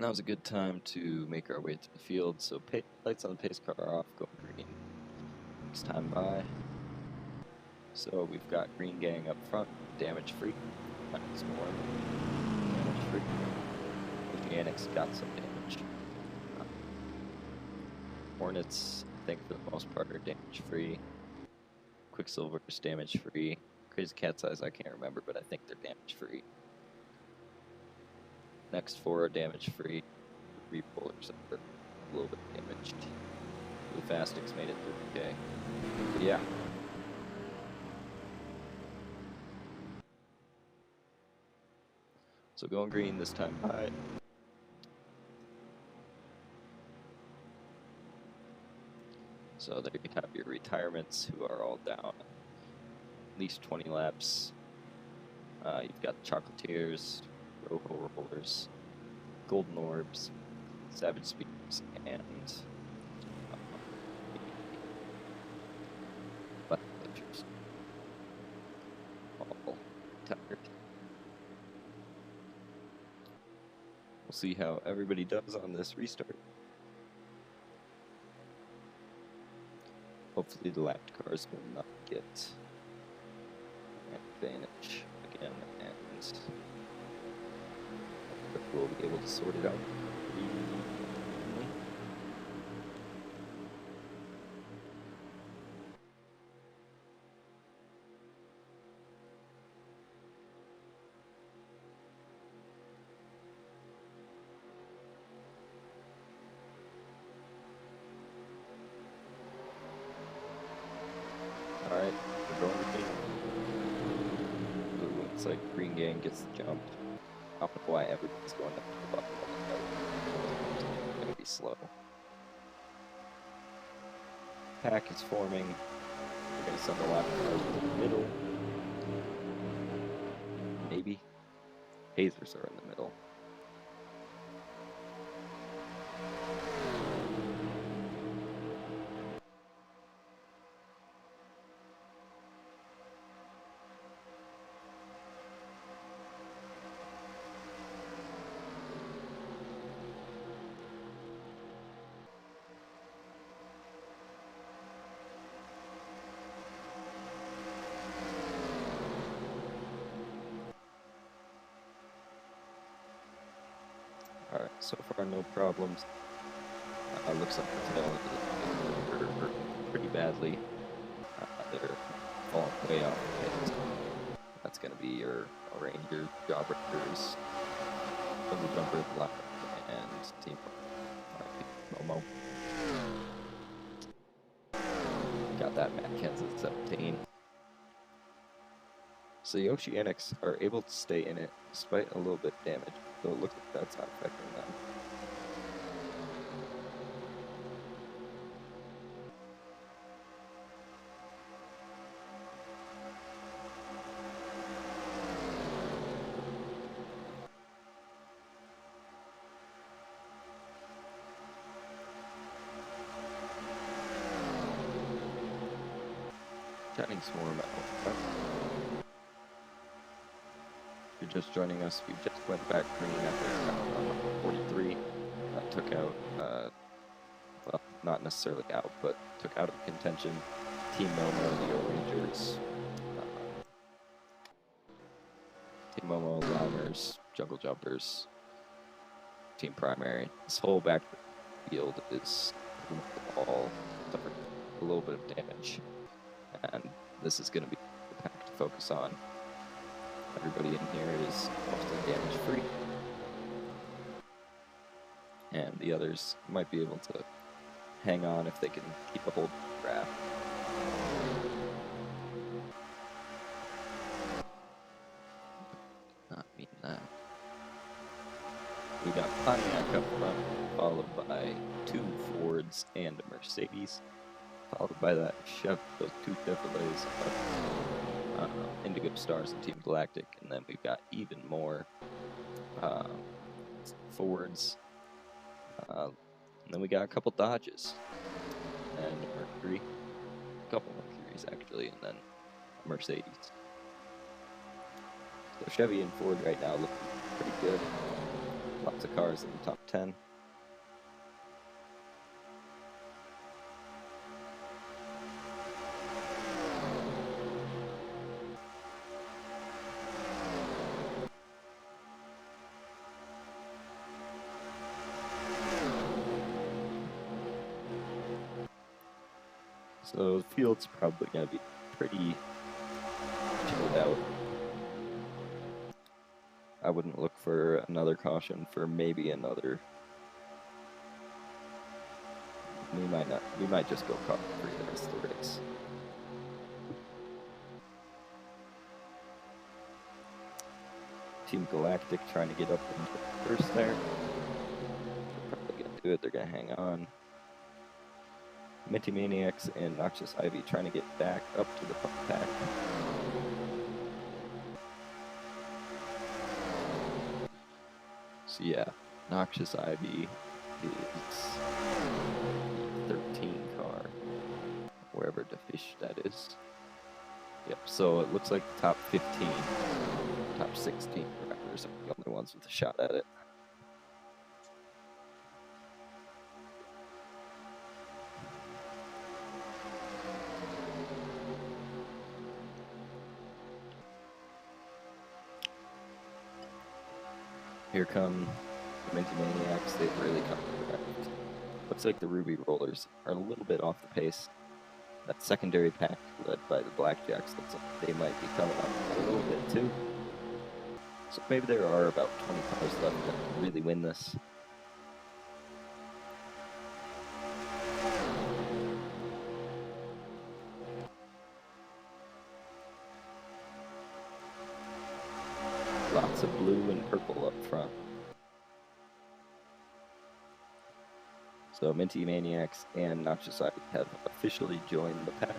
Now's a good time to make our way to the field. So lights on the pace car are off, go green. Next time by. So we've got Green Gang up front, damage free. Storm, damage free. Oceanics got some damage. Hornets, I think for the most part, are damage free. Quicksilver's damage free. Crazy Cat's Eyes, I can't remember, but I think they're damage free. Next four are damage free. The Repollers are a little bit damaged. The Fastics made it through okay. But yeah. So going green this time by. So there you have your retirements who are all down at least 20 laps. You've got Chocolatiers, Rojo Rollers, Golden Orbs, Savage Speeds, and Black Butchers. All tired. We'll see how everybody does on this restart. Hopefully the lapped cars will not get an advantage again, and we'll be able to sort it out. Alright, we're going green. Ooh, looks like Green Gang gets the jump. I don't know why everybody's going up to the bottom of the road. It's gonna be slow. Pack is forming. We're gonna send the lap cars to the middle. Maybe. Hazers are in the middle. Alright, so far no problems. Looks like the tail is hurt pretty badly. They're falling way out of the pit. That's going to be your Ranger, Jawbreakers, Double Jumper, Black, and Team Momo. Got that Matt Kens at 17. So the Oceanics are able to stay in it despite a little bit of damage, though it looks like that's not affecting them. Shining Swarm out. If you're just joining us, we just went back green after 43. Took out, well, not necessarily out, but took out of contention Team Momo, the O-Rangers, Team Momo, Liners, Jungle Jumpers, Team Primary. This whole back field is all suffered a little bit of damage, and this is going to be the pack to focus on. Everybody in here is mostly damage free, and the others might be able to hang on if they can keep a hold of the graph. Not mean that. We got Pontiac up front, followed by two Fords and a Mercedes, followed by that Chevy, those two Chevrolets, Indigo Stars and Team Galactic, and then we've got even more Fords, and then we got a couple Dodges, and a Mercury, a couple Mercuries actually, and then a Mercedes. So Chevy and Ford right now look pretty good. Lots of cars in the top 10. So the field's probably going to be pretty chilled out. I wouldn't look for another caution for maybe another. We might not. We might just go caution free the rest of the race. Team Galactic trying to get up into first there. They're probably going to do it. They're going to hang on. Minty Maniacs and Noxious Ivy trying to get back up to the pack. So yeah, Noxious Ivy is 13 car, wherever the fish that is. Yep, so it looks like the top 15, top 16 drivers are the only ones with a shot at it. Here come the Minty Maniacs. They've really come to the right. Looks like the Ruby Rollers are a little bit off the pace. That secondary pack led by the Blackjacks looks like they might be coming up a little bit too. So maybe there are about 20 cars left that can really win this. Lots of blue and purple up front. So Minty Maniacs and Noxious Ivy have officially joined the pack.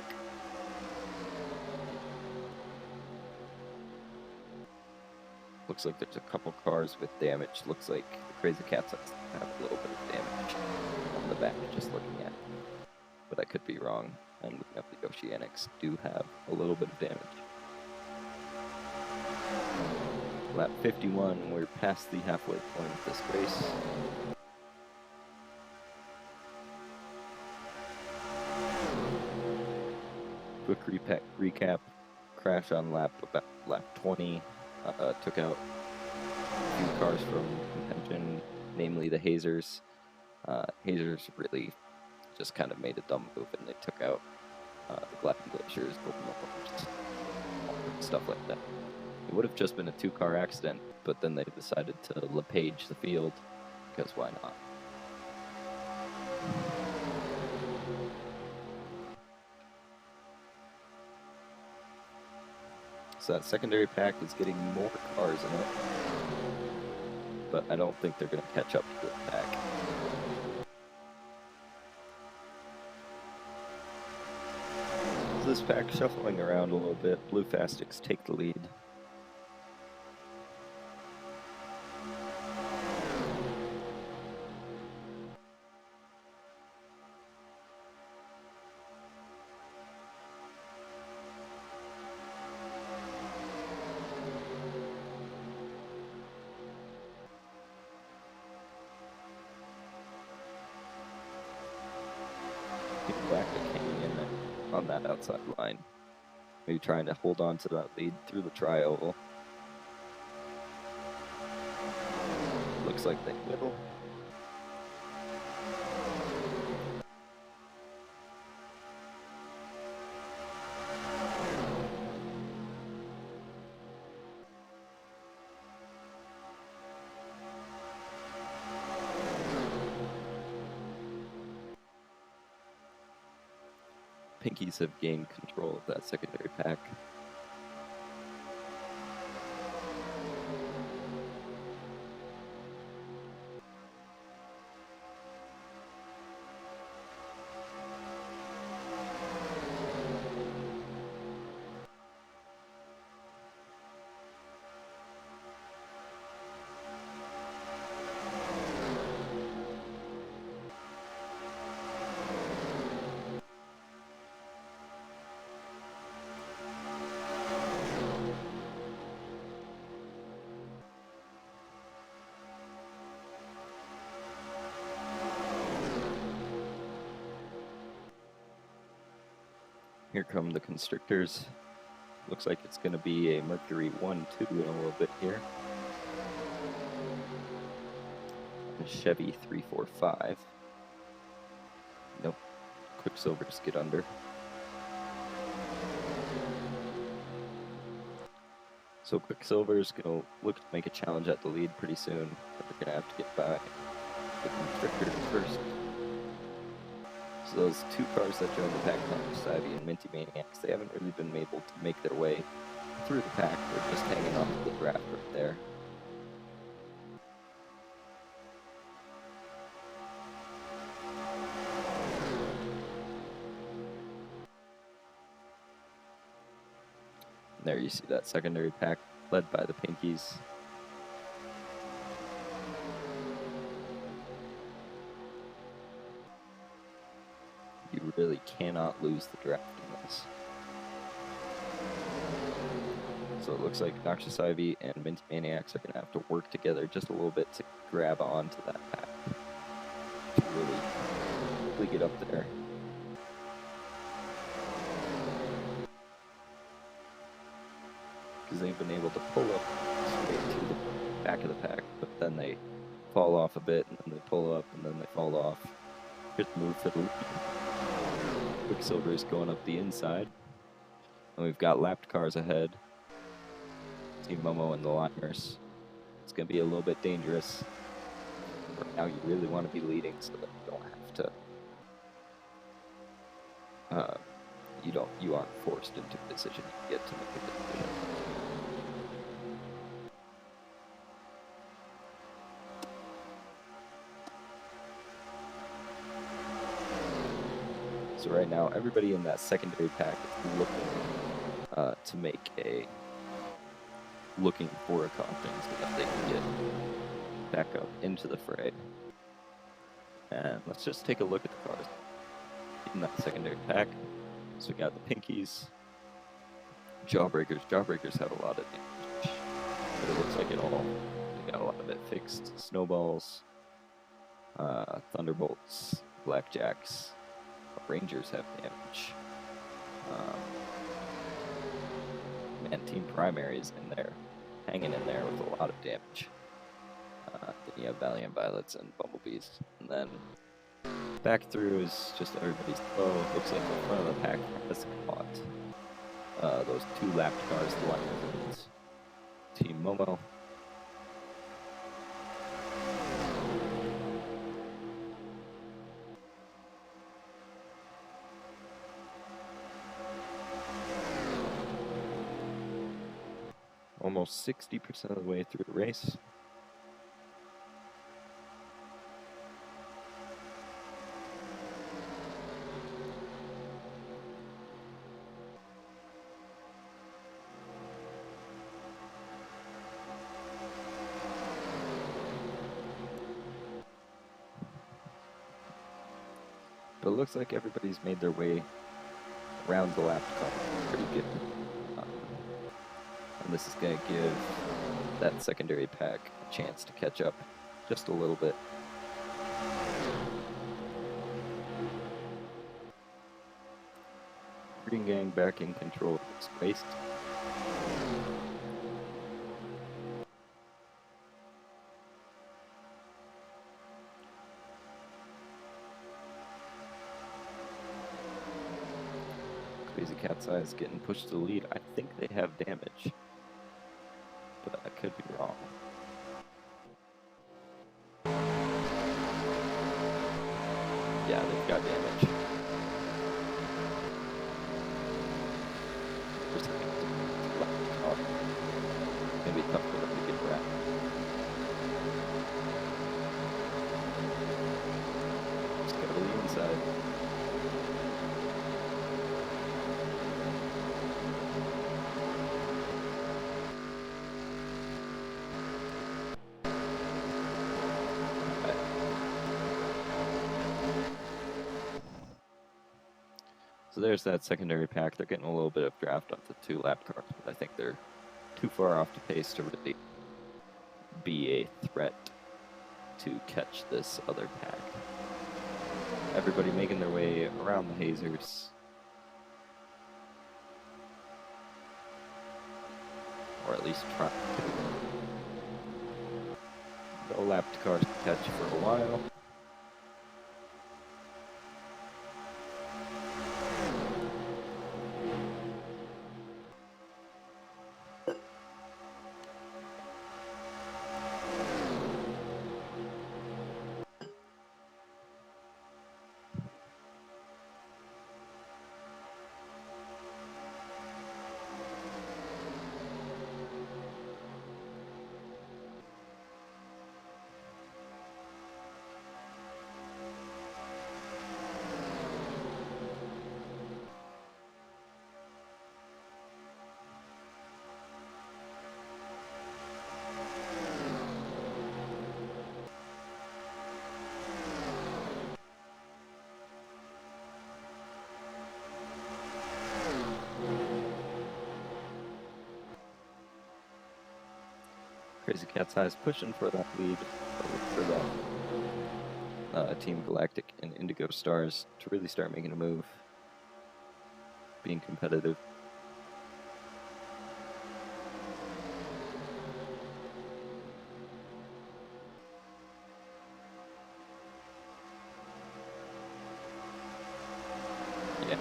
Looks like there's a couple cars with damage. Looks like the Crazy Cats have a little bit of damage on the back, just looking at it. But I could be wrong. And looking up the Oceanics do have a little bit of damage. Lap 51, we're past the halfway point of this race. Quick recap. Crash on lap 20. Took out a few cars from contention, namely the Hazers. Hazers really just kind of made a dumb move and they took out the Black Glaciers, Golden Awards, stuff like that. It would have just been a 2-car accident, but then they decided to LePage the field, because why not? So that secondary pack is getting more cars in it, but I don't think they're going to catch up to the pack. So this pack shuffling around a little bit. Blue Fastics take the lead. Galactic hanging in on that outside line. Maybe trying to hold on to that lead through the tri-oval. Looks like they will. Pinkies have gained control of that secondary pack. Here come the Constrictors. Looks like it's going to be a Mercury 1-2 in a little bit here. A Chevy 345. Nope. Quicksilvers get under. So Quicksilver's going to look to make a challenge at the lead pretty soon. But they're going to have to get by the Constrictor first. So those two cars that joined the pack, Savvy and Minty Maniacs, they haven't really been able to make their way through the pack. They're just hanging on to the draft right there. There you see that secondary pack led by the Pinkies. You really cannot lose the draft in this. So it looks like Noxious Ivy and Minty Maniacs are going to have to work together just a little bit to grab onto that pack. To really get up there. Because they've been able to pull up straight to the back of the pack, but then they fall off a bit, and then they pull up, and then they fall off. Good move for the lead. Quicksilver is going up the inside. And we've got lapped cars ahead. Team Momo and the Limers. It's going to be a little bit dangerous. Right now you really want to be leading so that you don't have to... you aren't forced into a decision. You get to make a decision. So right now, everybody in that secondary pack is looking to make looking for a caution so that they can get back up into the fray. And let's just take a look at the cars in that secondary pack. So we got the Pinkies, Jawbreakers. Jawbreakers have a lot of damage, but it looks like they got a lot of it fixed. Snowballs, Thunderbolts, Blackjacks. Rangers have damage. Man, Team Primary is in there, hanging in there with a lot of damage. Then you have Valiant Violets and Bumblebees. And then back through is just everybody's low. Looks like the front of the pack has caught those two lapped cars, the Limers and Team Momo. Almost 60% of the way through the race. But it looks like everybody's made their way around the lap car pretty good. And this is going to give that secondary pack a chance to catch up just a little bit. Green Gang back in control of this race. Crazy Cat's Eye is getting pushed to the lead. I think they have damage, but I could be wrong. Yeah, they've got damage. It's gonna be tough for them to get around. Just go to the inside. So there's that secondary pack. They're getting a little bit of draft off the two lap cars, but I think they're too far off the pace to really be a threat to catch this other pack. Everybody making their way around the hazers. or at least try to. No lapped cars to catch for a while. Crazy Cat's Eyes pushing for that lead, for that Team Galactic and Indigo Stars to really start making a move, being competitive. Yeah,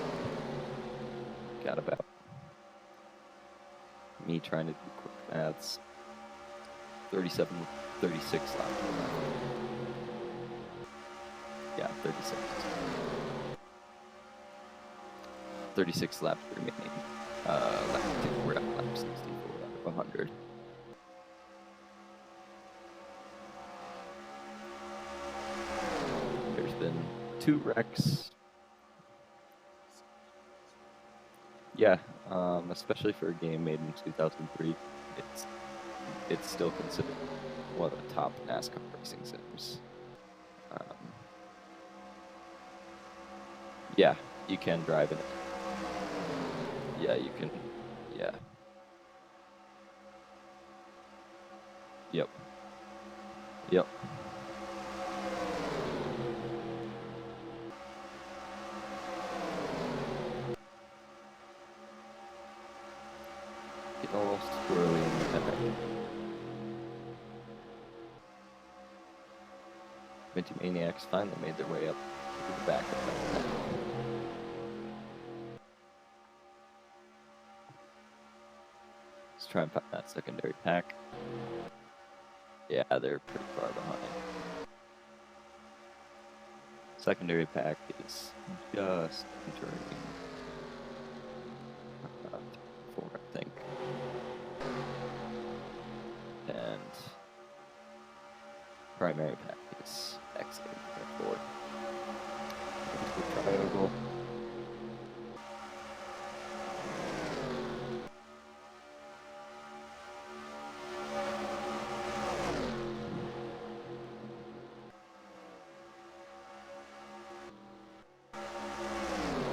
got about me trying to do quick maths. 37, 36 laps. Yeah, 36. 36 laps remaining. We're at lap 64 out of 100. There's been 2 wrecks. Yeah, especially for a game made in 2003, it's still considered one of the top NASCAR racing sims. Yeah, you can drive in it. Yeah, you can. Yeah. Yep. Yep. Get all squirrely in the back. Minty Maniacs finally made their way up to the back of that. Let's try and find that secondary pack. Yeah, they're pretty far behind. Secondary pack is just entering 4, I think. And primary pack is exiting 4. Into the triangle.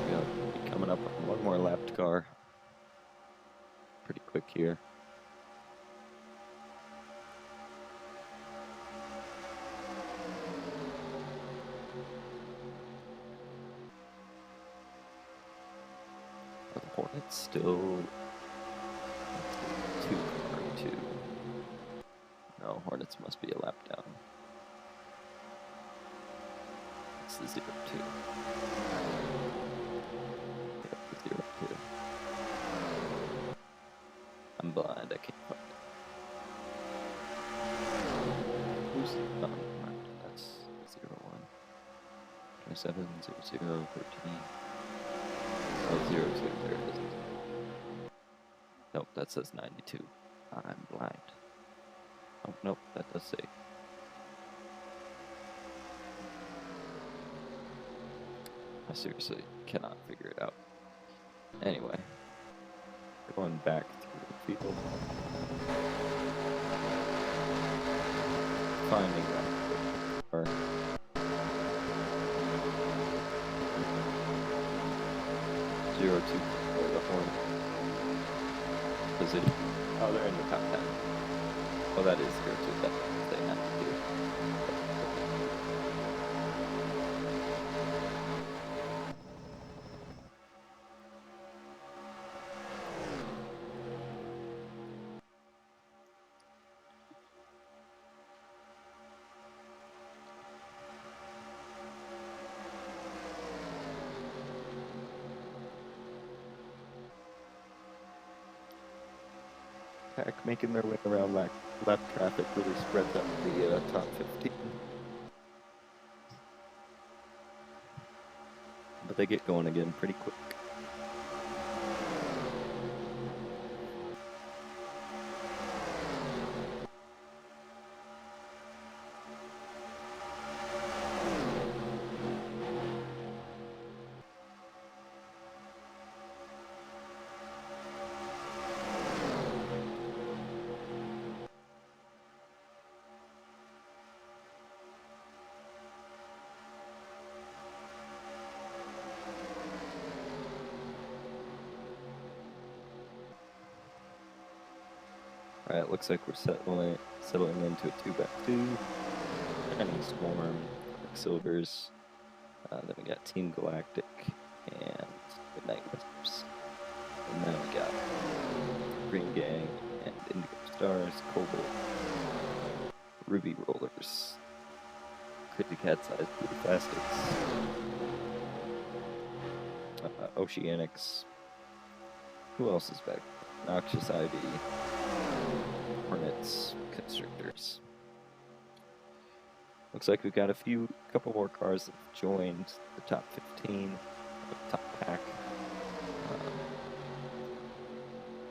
We'll be coming up on one more lapped car. Pretty quick here. The Hornets still 2. No, Hornets must be a lap down. It's the 0-2. Yep, the 0-2. I'm blind, I can't find it. Who's that's 0-1. 27, 0-0, 13. Oh, 0-2, there it is. Nope, that says 92. I'm blind. Oh, nope, that does say. I seriously cannot figure it out. Anyway, going back through the field. Finding that car. 0-2 for the Horn position. Oh, they're in the top 10. Oh, that is 0-2. That they have to do. pack making their way around lap traffic really spreads up the top 15. But they get going again pretty quick. Alright, looks like we're settling into a 2x2. Shining Storm, Quicksilvers. Then we got Team Galactic and Midnight Whispers. And then we got Green Gang and Indigo Stars, Cobalt, Ruby Rollers, Crazy Cat Size Blue Plastics, Oceanics. Who else is back? Noxious Ivy, Hornets, Constrictors. Looks like we've got a couple more cars that have joined the top 15, the top pack.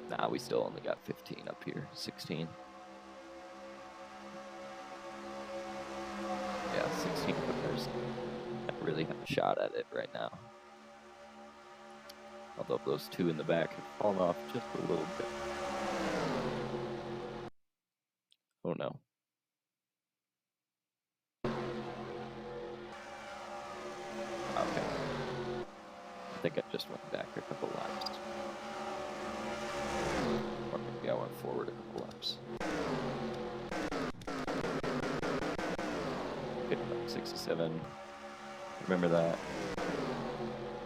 Nah, we still only got 15 up here, 16. Yeah, 16 cars that really have a shot at it right now. Although those two in the back have fallen off just a little bit. Oh no. Okay. I think I just went back a couple laps. Or maybe I went forward a couple laps. Okay, 67. Remember that.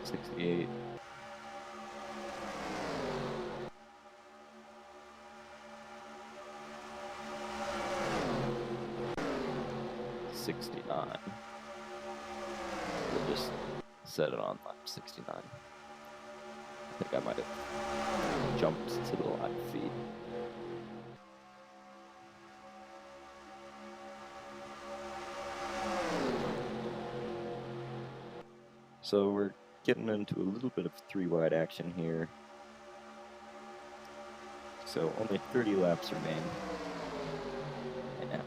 68. 69. We'll just set it on lap 69. I think I might have jumped to the live feed. So we're getting into a little bit of 3-wide action here. So only 30 laps remain. And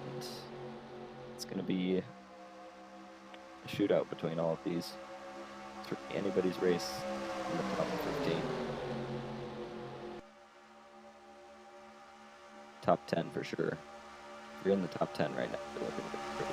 it's going to be a shootout between all of these. It's really anybody's race in the top 15. Top 10 for sure. If you're in the top 10 right now, you're looking pretty.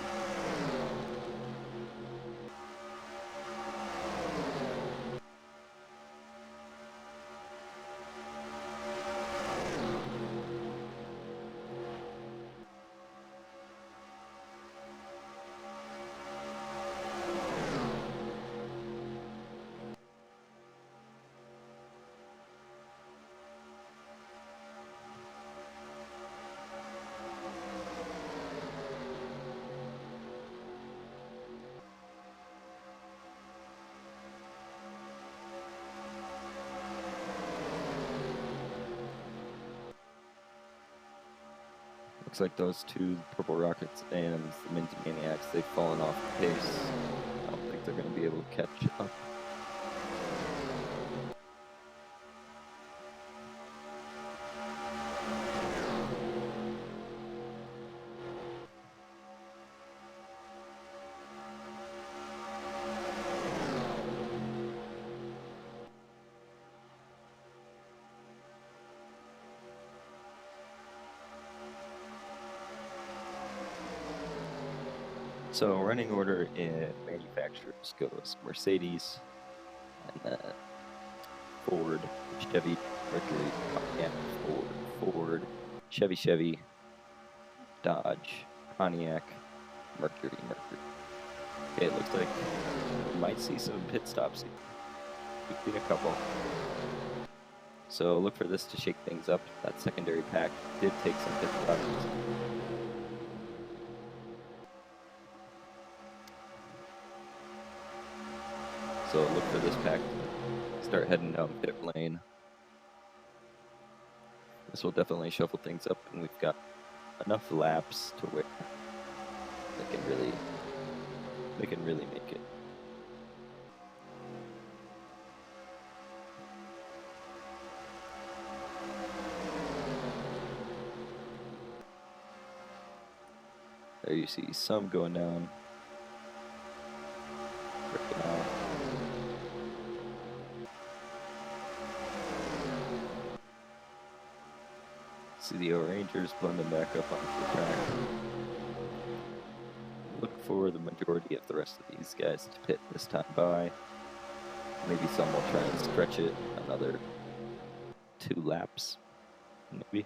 Looks like those two, Purple Rockets and the Minty Maniacs, they've fallen off the pace. I don't think they're going to be able to catch up. So running order in manufacturers goes Mercedes, and then Ford, Chevy, Mercury, Pontiac, Ford, Chevy, Dodge, Pontiac, Mercury. Okay, it looks like we might see some pit stops here. We've seen a couple. So look for this to shake things up. That secondary pack did take some pit stops. So look for this pack to start heading down pit lane. This will definitely shuffle things up, and we've got enough laps to where they can really make it. There you see some going down. Breaking off. See the O'Rangers blending back up onto the track. Look for the majority of the rest of these guys to pit this time by. Maybe some will try and stretch it another 2 laps, maybe.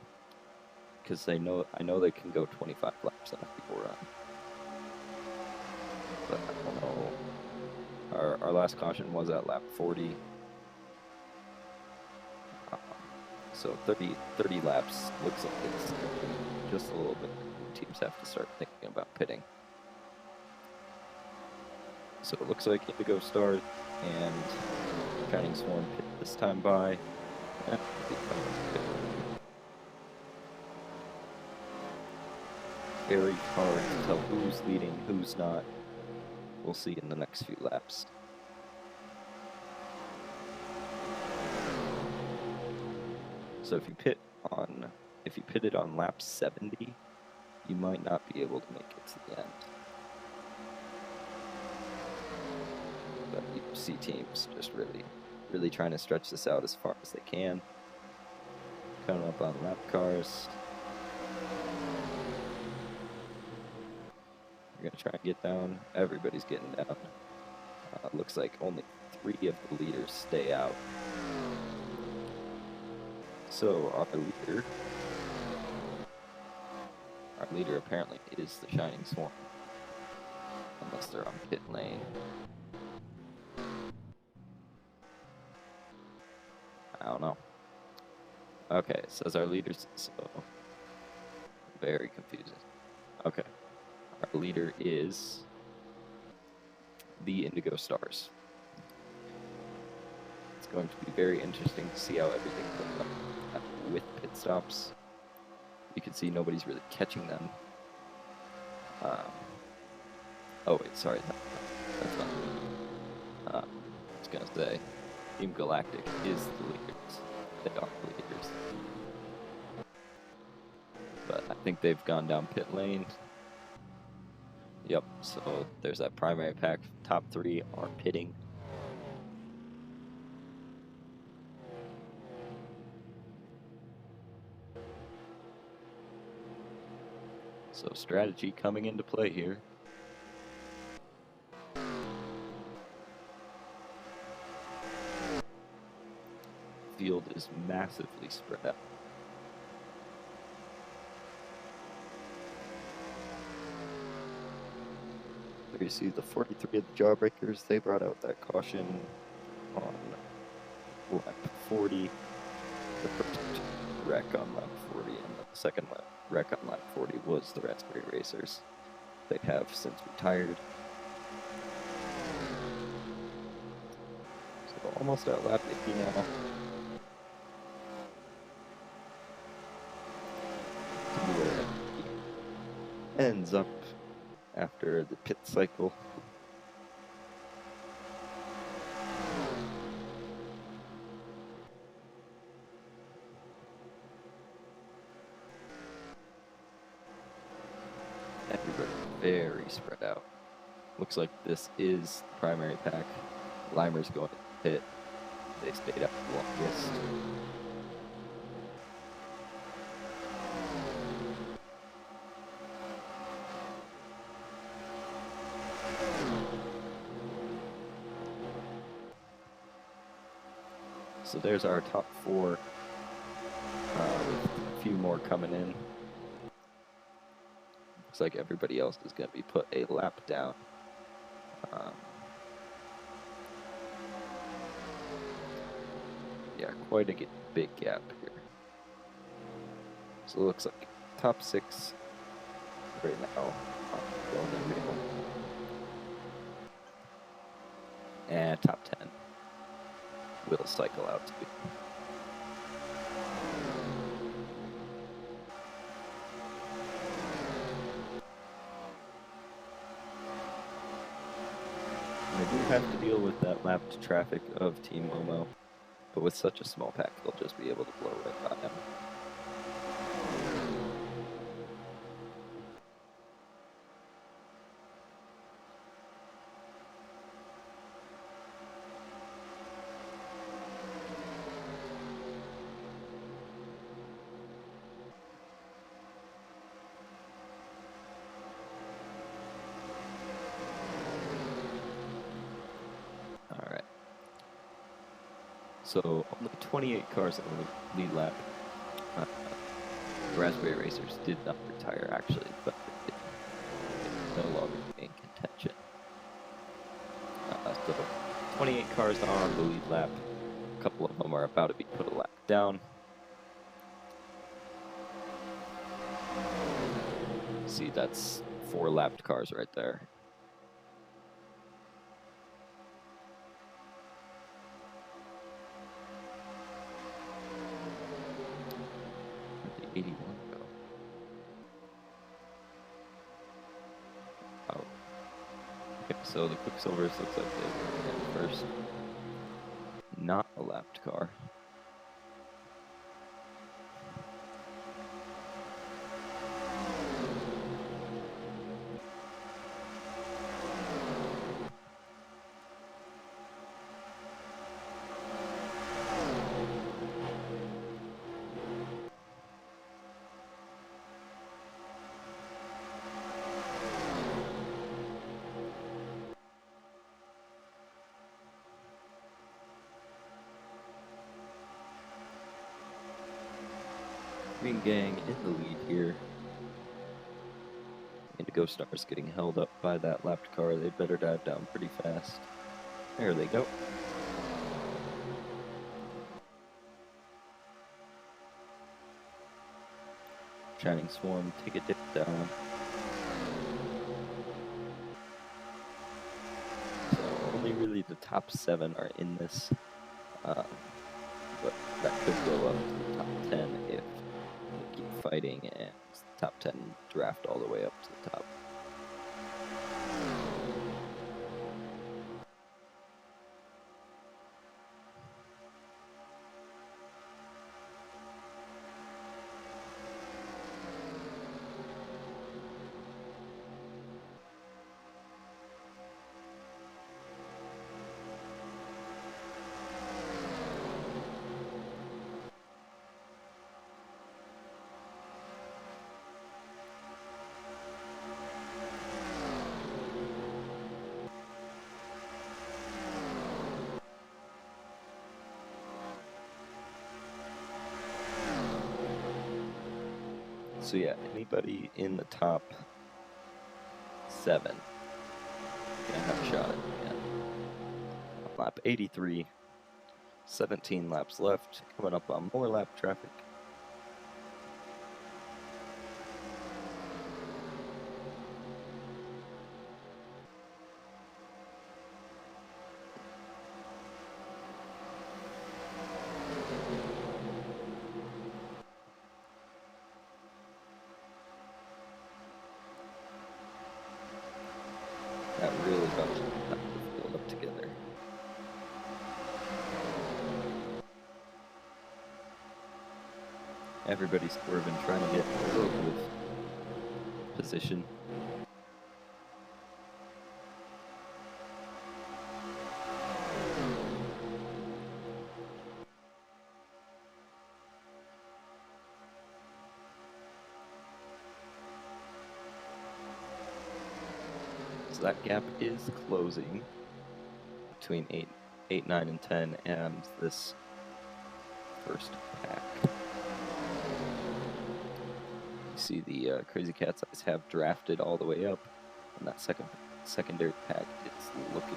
Because I know they can go 25 laps on a people run. But I don't know. Our last caution was at lap 40. So 30 laps looks like it's just a little bit. Teams have to start thinking about pitting. So it looks like Indigo start and Shining Swarm pit this time by. Very hard to tell who's leading, who's not. We'll see in the next few laps. So if you pitted on lap 70, you might not be able to make it to the end. But you see teams just really trying to stretch this out as far as they can. Coming up on lap cars. You're gonna try and get down. Everybody's getting down. Looks like only 3 of the leaders stay out. So our leader apparently is the Shining Swarm, unless they're on pit lane. I don't know. Okay, it says our leaders, so very confusing. Okay, our leader is the Indigo Stars. It's going to be very interesting to see how everything goes up with pit stops. You can see nobody's really catching them. Oh wait, sorry, that's not me. I was gonna say, Team Galactic is the leaders. They are the leaders. But I think they've gone down pit lane. Yep, so there's that primary pack. Top 3 are pitting. So strategy coming into play here. Field is massively spread out. There you see the 43 of the Jawbreakers. They brought out that caution on lap 40. The first wreck on lap 40 and the second wreck on lap 40 was the Raspberry Racers. They have since retired. So almost at lap 80 now. Ends up after the pit cycle. Everybody very spread out. Looks like this is the primary pack. Limer's going to pit. They stayed up the longest. So there's our top 4, with a few more coming in. Looks like everybody else is going to be put a lap down. Yeah, quite a big gap here. So it looks like top 6 right now. And top 10 will cycle out to be. do have to deal with that lapped traffic of Team Momo, but with such a small pack, they'll just be able to blow right by him. So only 28 cars in the lead lap. Raspberry Racers did not retire actually, but it's no longer in contention. So 28 cars on the lead lap. A couple of them are about to be put a lap down. See, that's 4 lapped cars right there. Where'd the 81 go? Oh. Okay, so the Quicksilvers looks like they were in first. Not a lapped car. Green Gang in the lead here. Indigo Stars getting held up by that lapped car. They better dive down pretty fast. There they go. Shining Swarm, take a dip down. So only really the top 7 are in this. But that could go up to the top 10 if they keep fighting and top 10 draft all the way up to the top. So yeah, anybody in the top 7 gonna have a shot at the end. Lap 83, 17 laps left, coming up on more lap traffic. That really bunches the field up together. Everybody's swerving, trying to get a little bit of position. So that gap is closing between 8, 9, and 10 and this first pack. You see the Crazy Cat's Eyes have drafted all the way up, and that secondary pack is looking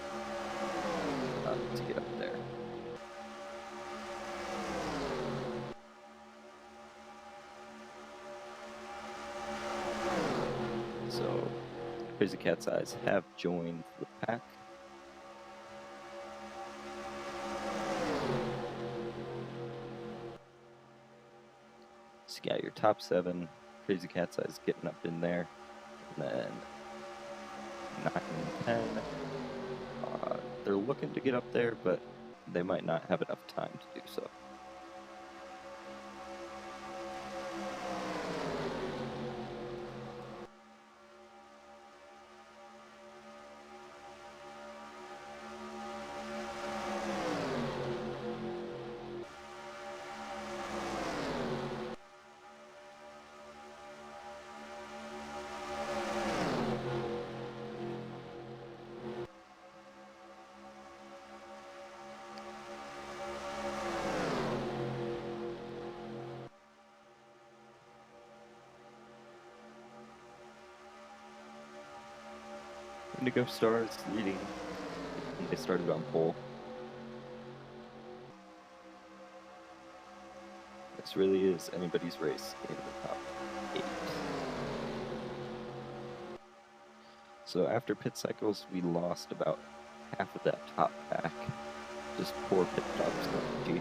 to get up there. So Crazy Cat's Eyes have joined the pack. So you got your top 7, Crazy Cat's Eyes getting up in there, and then 9 and 10, They're looking to get up there, but they might not have enough time to do so. Indigo Stars leading, and they started on pole. This really is anybody's race in the top 8. So after pit cycles, we lost about half of that top pack. Just poor pit stop strategy.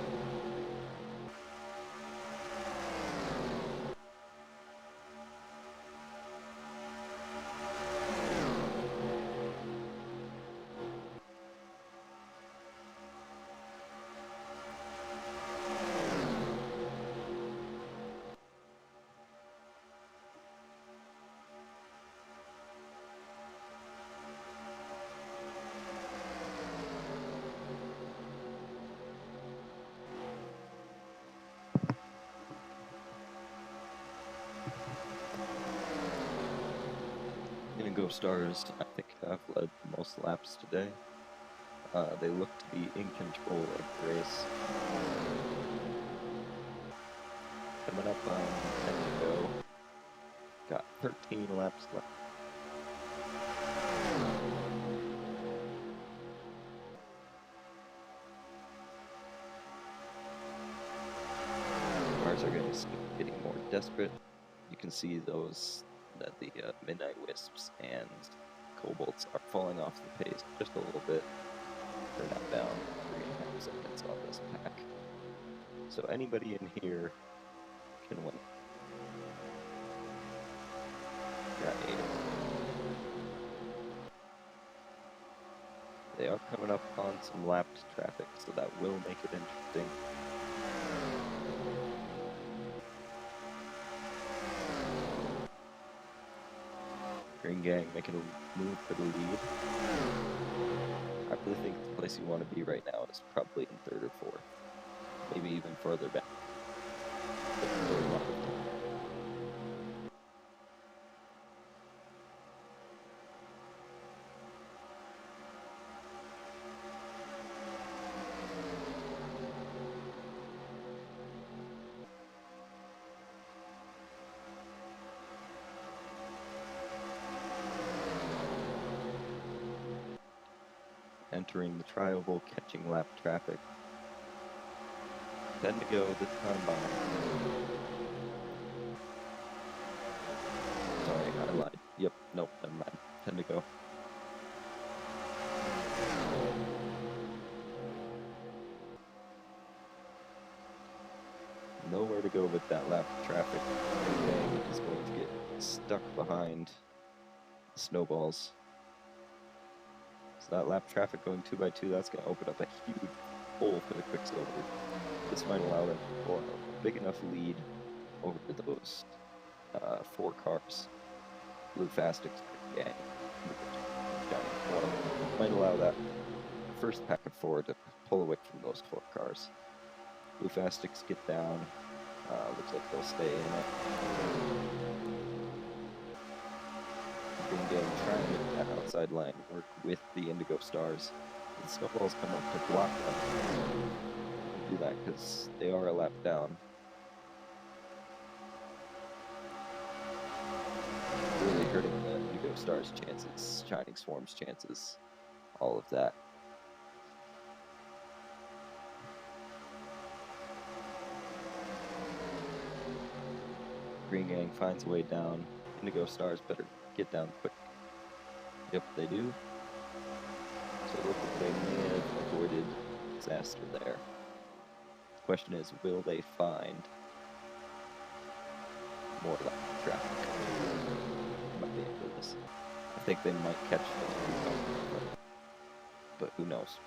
Indigo Stars, I think, have led the most laps today. They look to be in control of the race. Coming up on 10 to go. Got 13 laps left. Cars are going to keep getting more desperate. You can see that the Midnight Wisps and Cobalts are falling off the pace just a little bit. They're now down 3.5 seconds on this pack. So anybody in here can win. Got 8 of them. They are coming up on some lapped traffic, so that will make it interesting. Green Gang making a move for the lead. I really think the place you want to be right now is probably in 3rd or 4th. Maybe even further back. Entering the trioval, catching lap traffic. 10 to go this time by. Sorry, I lied. Yep, nope, never mind. 10 to go. Nowhere to go with that lap traffic. Gang is going to get stuck behind the snowballs. So that lap traffic going 2 by 2, that's going to open up a huge hole for the Quicksilver. This might allow them to pull out a big enough lead over those 4 cars. Blue Fastix Gang. Might allow that first pack of 4 to pull away from those 4 cars. Blue Fastix get down. Looks like they'll stay in it. Green Gang trying to make that outside line work with the Indigo Stars. The snowballs come up to block them. Don't do that because they are a lap down. Really hurting the Indigo Stars' chances, Shining Swarm's chances, all of that. Green Gang finds a way down. Indigo Stars better get down quick. Yep, they do. So it looks like they may have avoided disaster there. The question is, will they find more lap traffic? Might be into this. I think they might catch them. but who knows?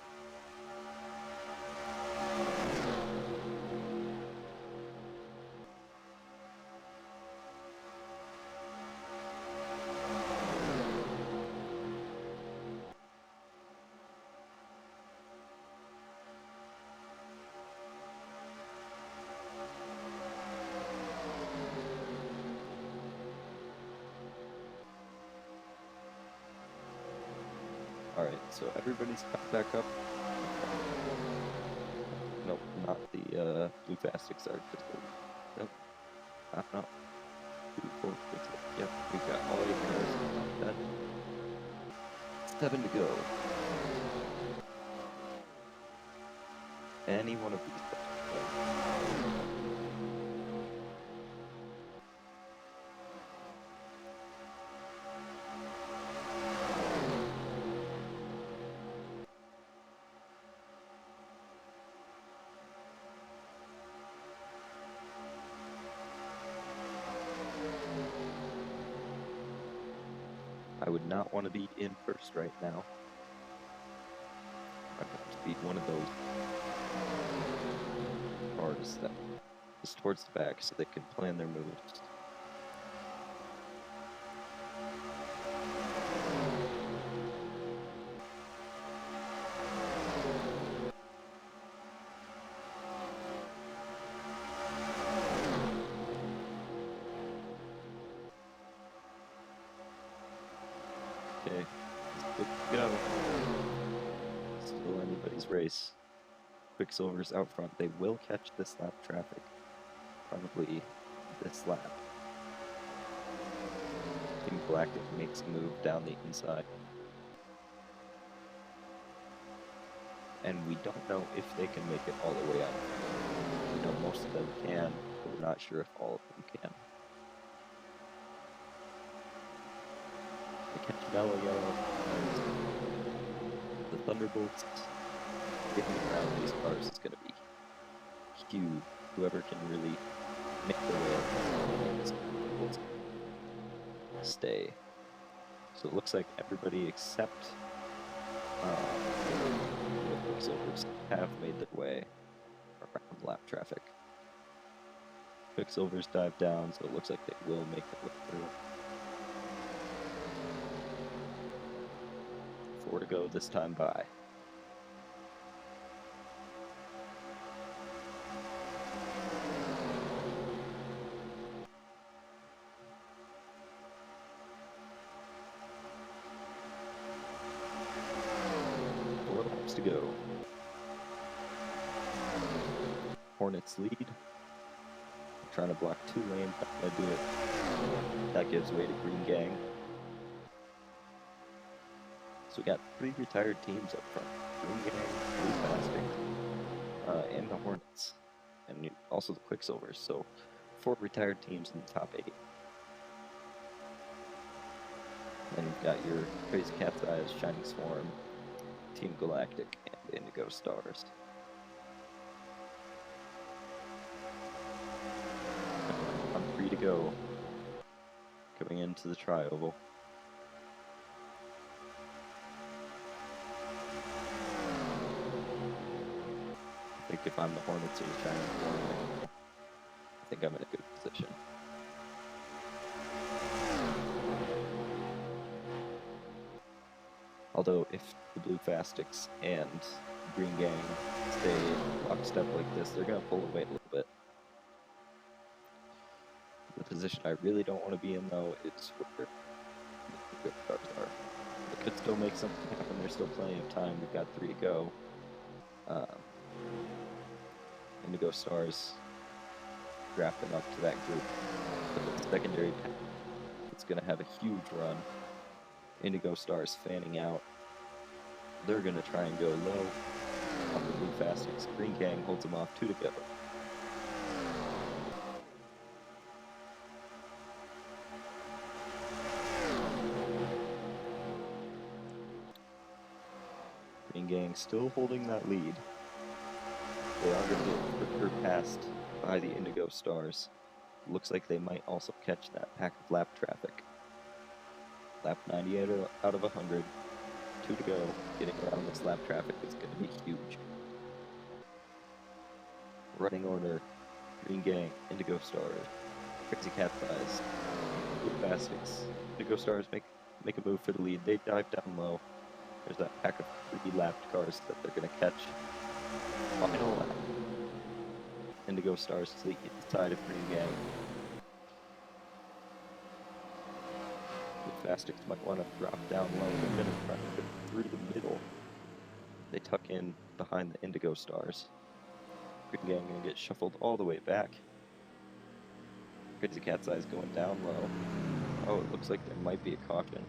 Alright, so everybody's caught back up. Nope, not the blue Fastics are just nope. No. 2, 4, 6, 8. Yep, we've got all 8 cars. Done. 7 to go. Any one of these. I would not want to be in first right now. I want to be one of those cars that is towards the back so they can plan their moves. Okay, good to go. Still anybody's race. Quicksilver's out front. They will catch this lap traffic. Probably this lap. Team Galactic makes a move down the inside. And we don't know if they can make it all the way out. We know most of them can, but we're not sure if all of them can. They catch Mellow Yellow. The Thunderbolts getting around these cars is going to be huge. Whoever can really make their way up these Thunderbolts stay. So it looks like everybody except the Quicksilvers have made their way around lap traffic. Quicksilvers dive down, so it looks like they will make their way through. 4 to go this time by. To go. Hornets lead. Trying to block 2 lanes, not gonna do it. That gives way to Green Gang. So we got 3 retired teams up front. Green Gang, Blue Fasting, and the Hornets. And also the Quicksilvers. So 4 retired teams in the top 8. Then you've got your Crazy Cat's Eyes, Shining Swarm, Team Galactic, and Indigo Stars. I'm free to go. Coming into the tri-oval. I think if I'm the Hornets or the Shining Swarm, I think I'm in a good position. Although, if the Blue Fastics and Green Gang stay lockstep like this, they're going to pull away a little bit. The position I really don't want to be in, though, is where the good cars are. They could still make something happen. There's still plenty of time. We've got 3 to go. Indigo Stars drafting up to that group. But the secondary pack, it's going to have a huge run. Indigo Stars fanning out. They're going to try and go low on the Blue Fastics. Green Gang holds them off, 2 to go. Green Gang still holding that lead. They are going to get quicker passed by the Indigo Stars. Looks like they might also catch that pack of lap traffic. Lap 98 out of 100. 2 to go. Getting around this lap traffic is going to be huge. Running order, Green Gang, Indigo Stars, Crazy Cat's Eyes, Blue Fastics. Indigo Stars make a move for the lead. They dive down low. There's that pack of 3 lapped cars that they're going to catch. Final lap. Indigo Stars to the side of Green Gang. Blue Fastics might want to drop down low. They're going to try to go through the middle. They tuck in behind the Indigo Stars. Green Gang going to get shuffled all the way back. Crazy Cat's Eyes going down low. Oh, it looks like there might be a caution.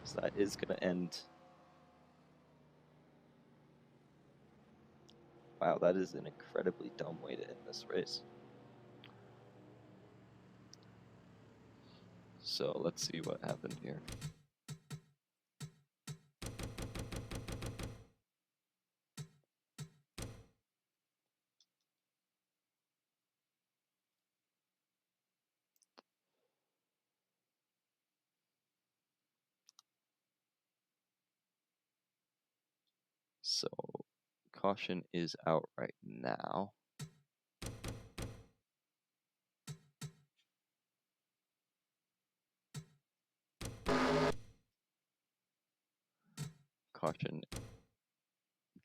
So that is going to end. Wow, that is an incredibly dumb way to end this race. So let's see what happened here. So caution is out right now. Caution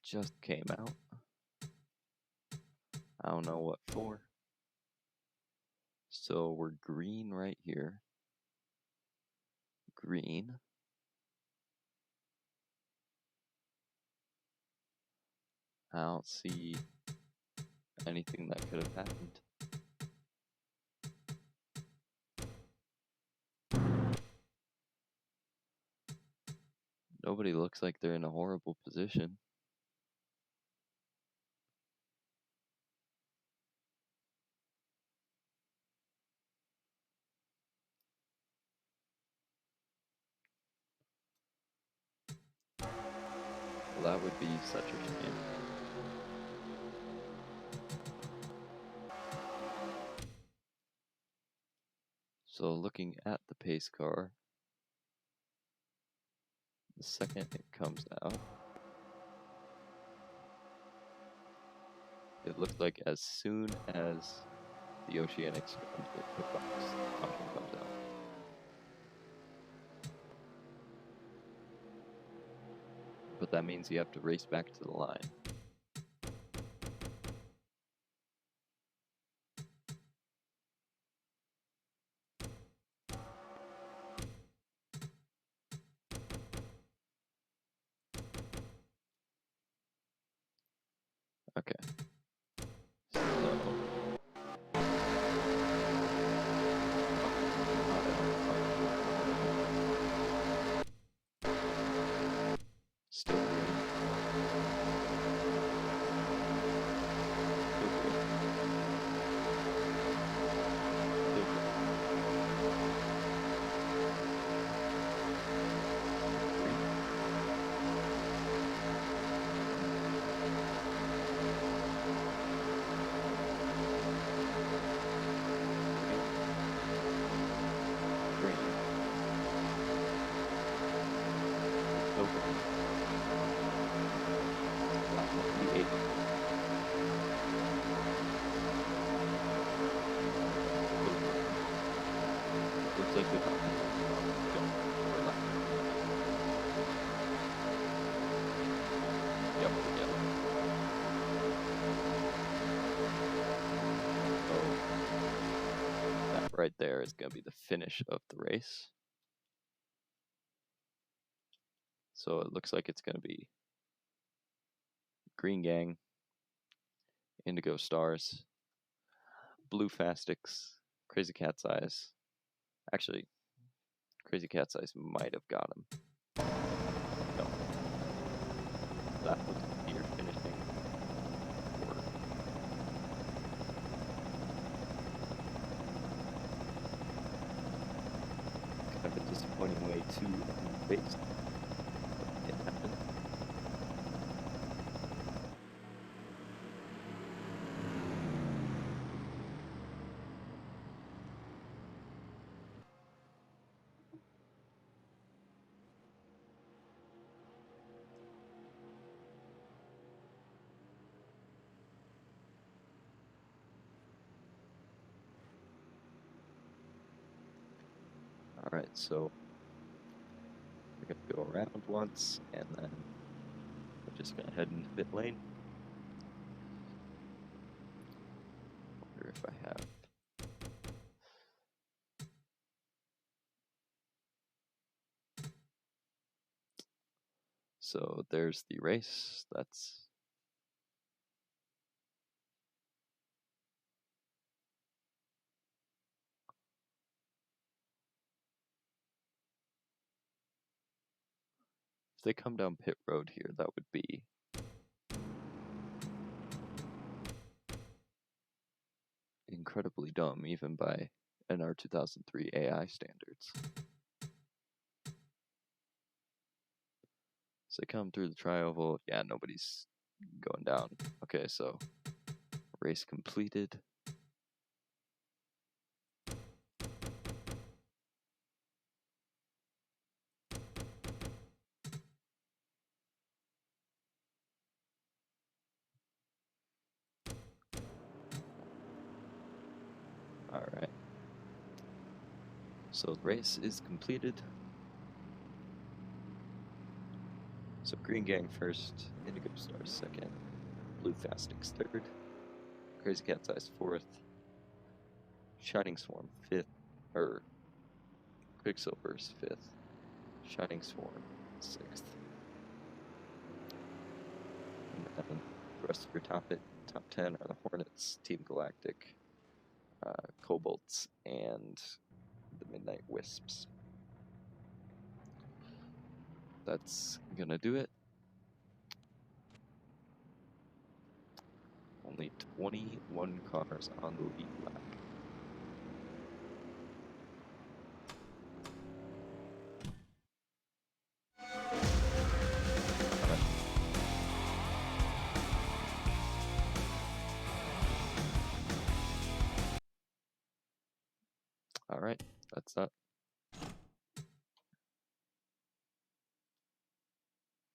just came out. I don't know what for. So we're green right here. Green. I don't see anything that could have happened. Nobody looks like they're in a horrible position. Well, that would be such a shame. So looking at the pace car, the second it comes out, it looks like as soon as the Oceanics comes in, the caution comes out. But that means you have to race back to the line. Okay. So still green. Still green. Still green. Looks like we got Yep. So that right there is going to be the finish of the race. So it looks like it's going to be Green Gang, Indigo Stars, Blue Fastics, Crazy Cat's Eyes. Actually, Crazy Cat's Eyes might have got him. No. That looks to be your finishing order. Kind of a disappointing way to end the race. It happened. All right, so we're gonna go around once, and then we're just gonna head into pit lane. Wonder if I have. So there's the race. That's if they come down pit road here, that would be incredibly dumb, even by NR 2003 AI standards. So they come through the tri-oval. Yeah, nobody's going down. Okay, so race completed. All right. So the race is completed. So Green Gang first, Indigo Stars second, Blue Fastix third, Crazy Cat's Eyes fourth, Shining Swarm fifth, or Quicksilver's fifth, Shining Swarm sixth. And then the rest of your top 10 are the Hornets, Team Galactic, Cobalts, and the Midnight Wisps. That's gonna do it. Only 21 cars on the lead lap. All right, that's that.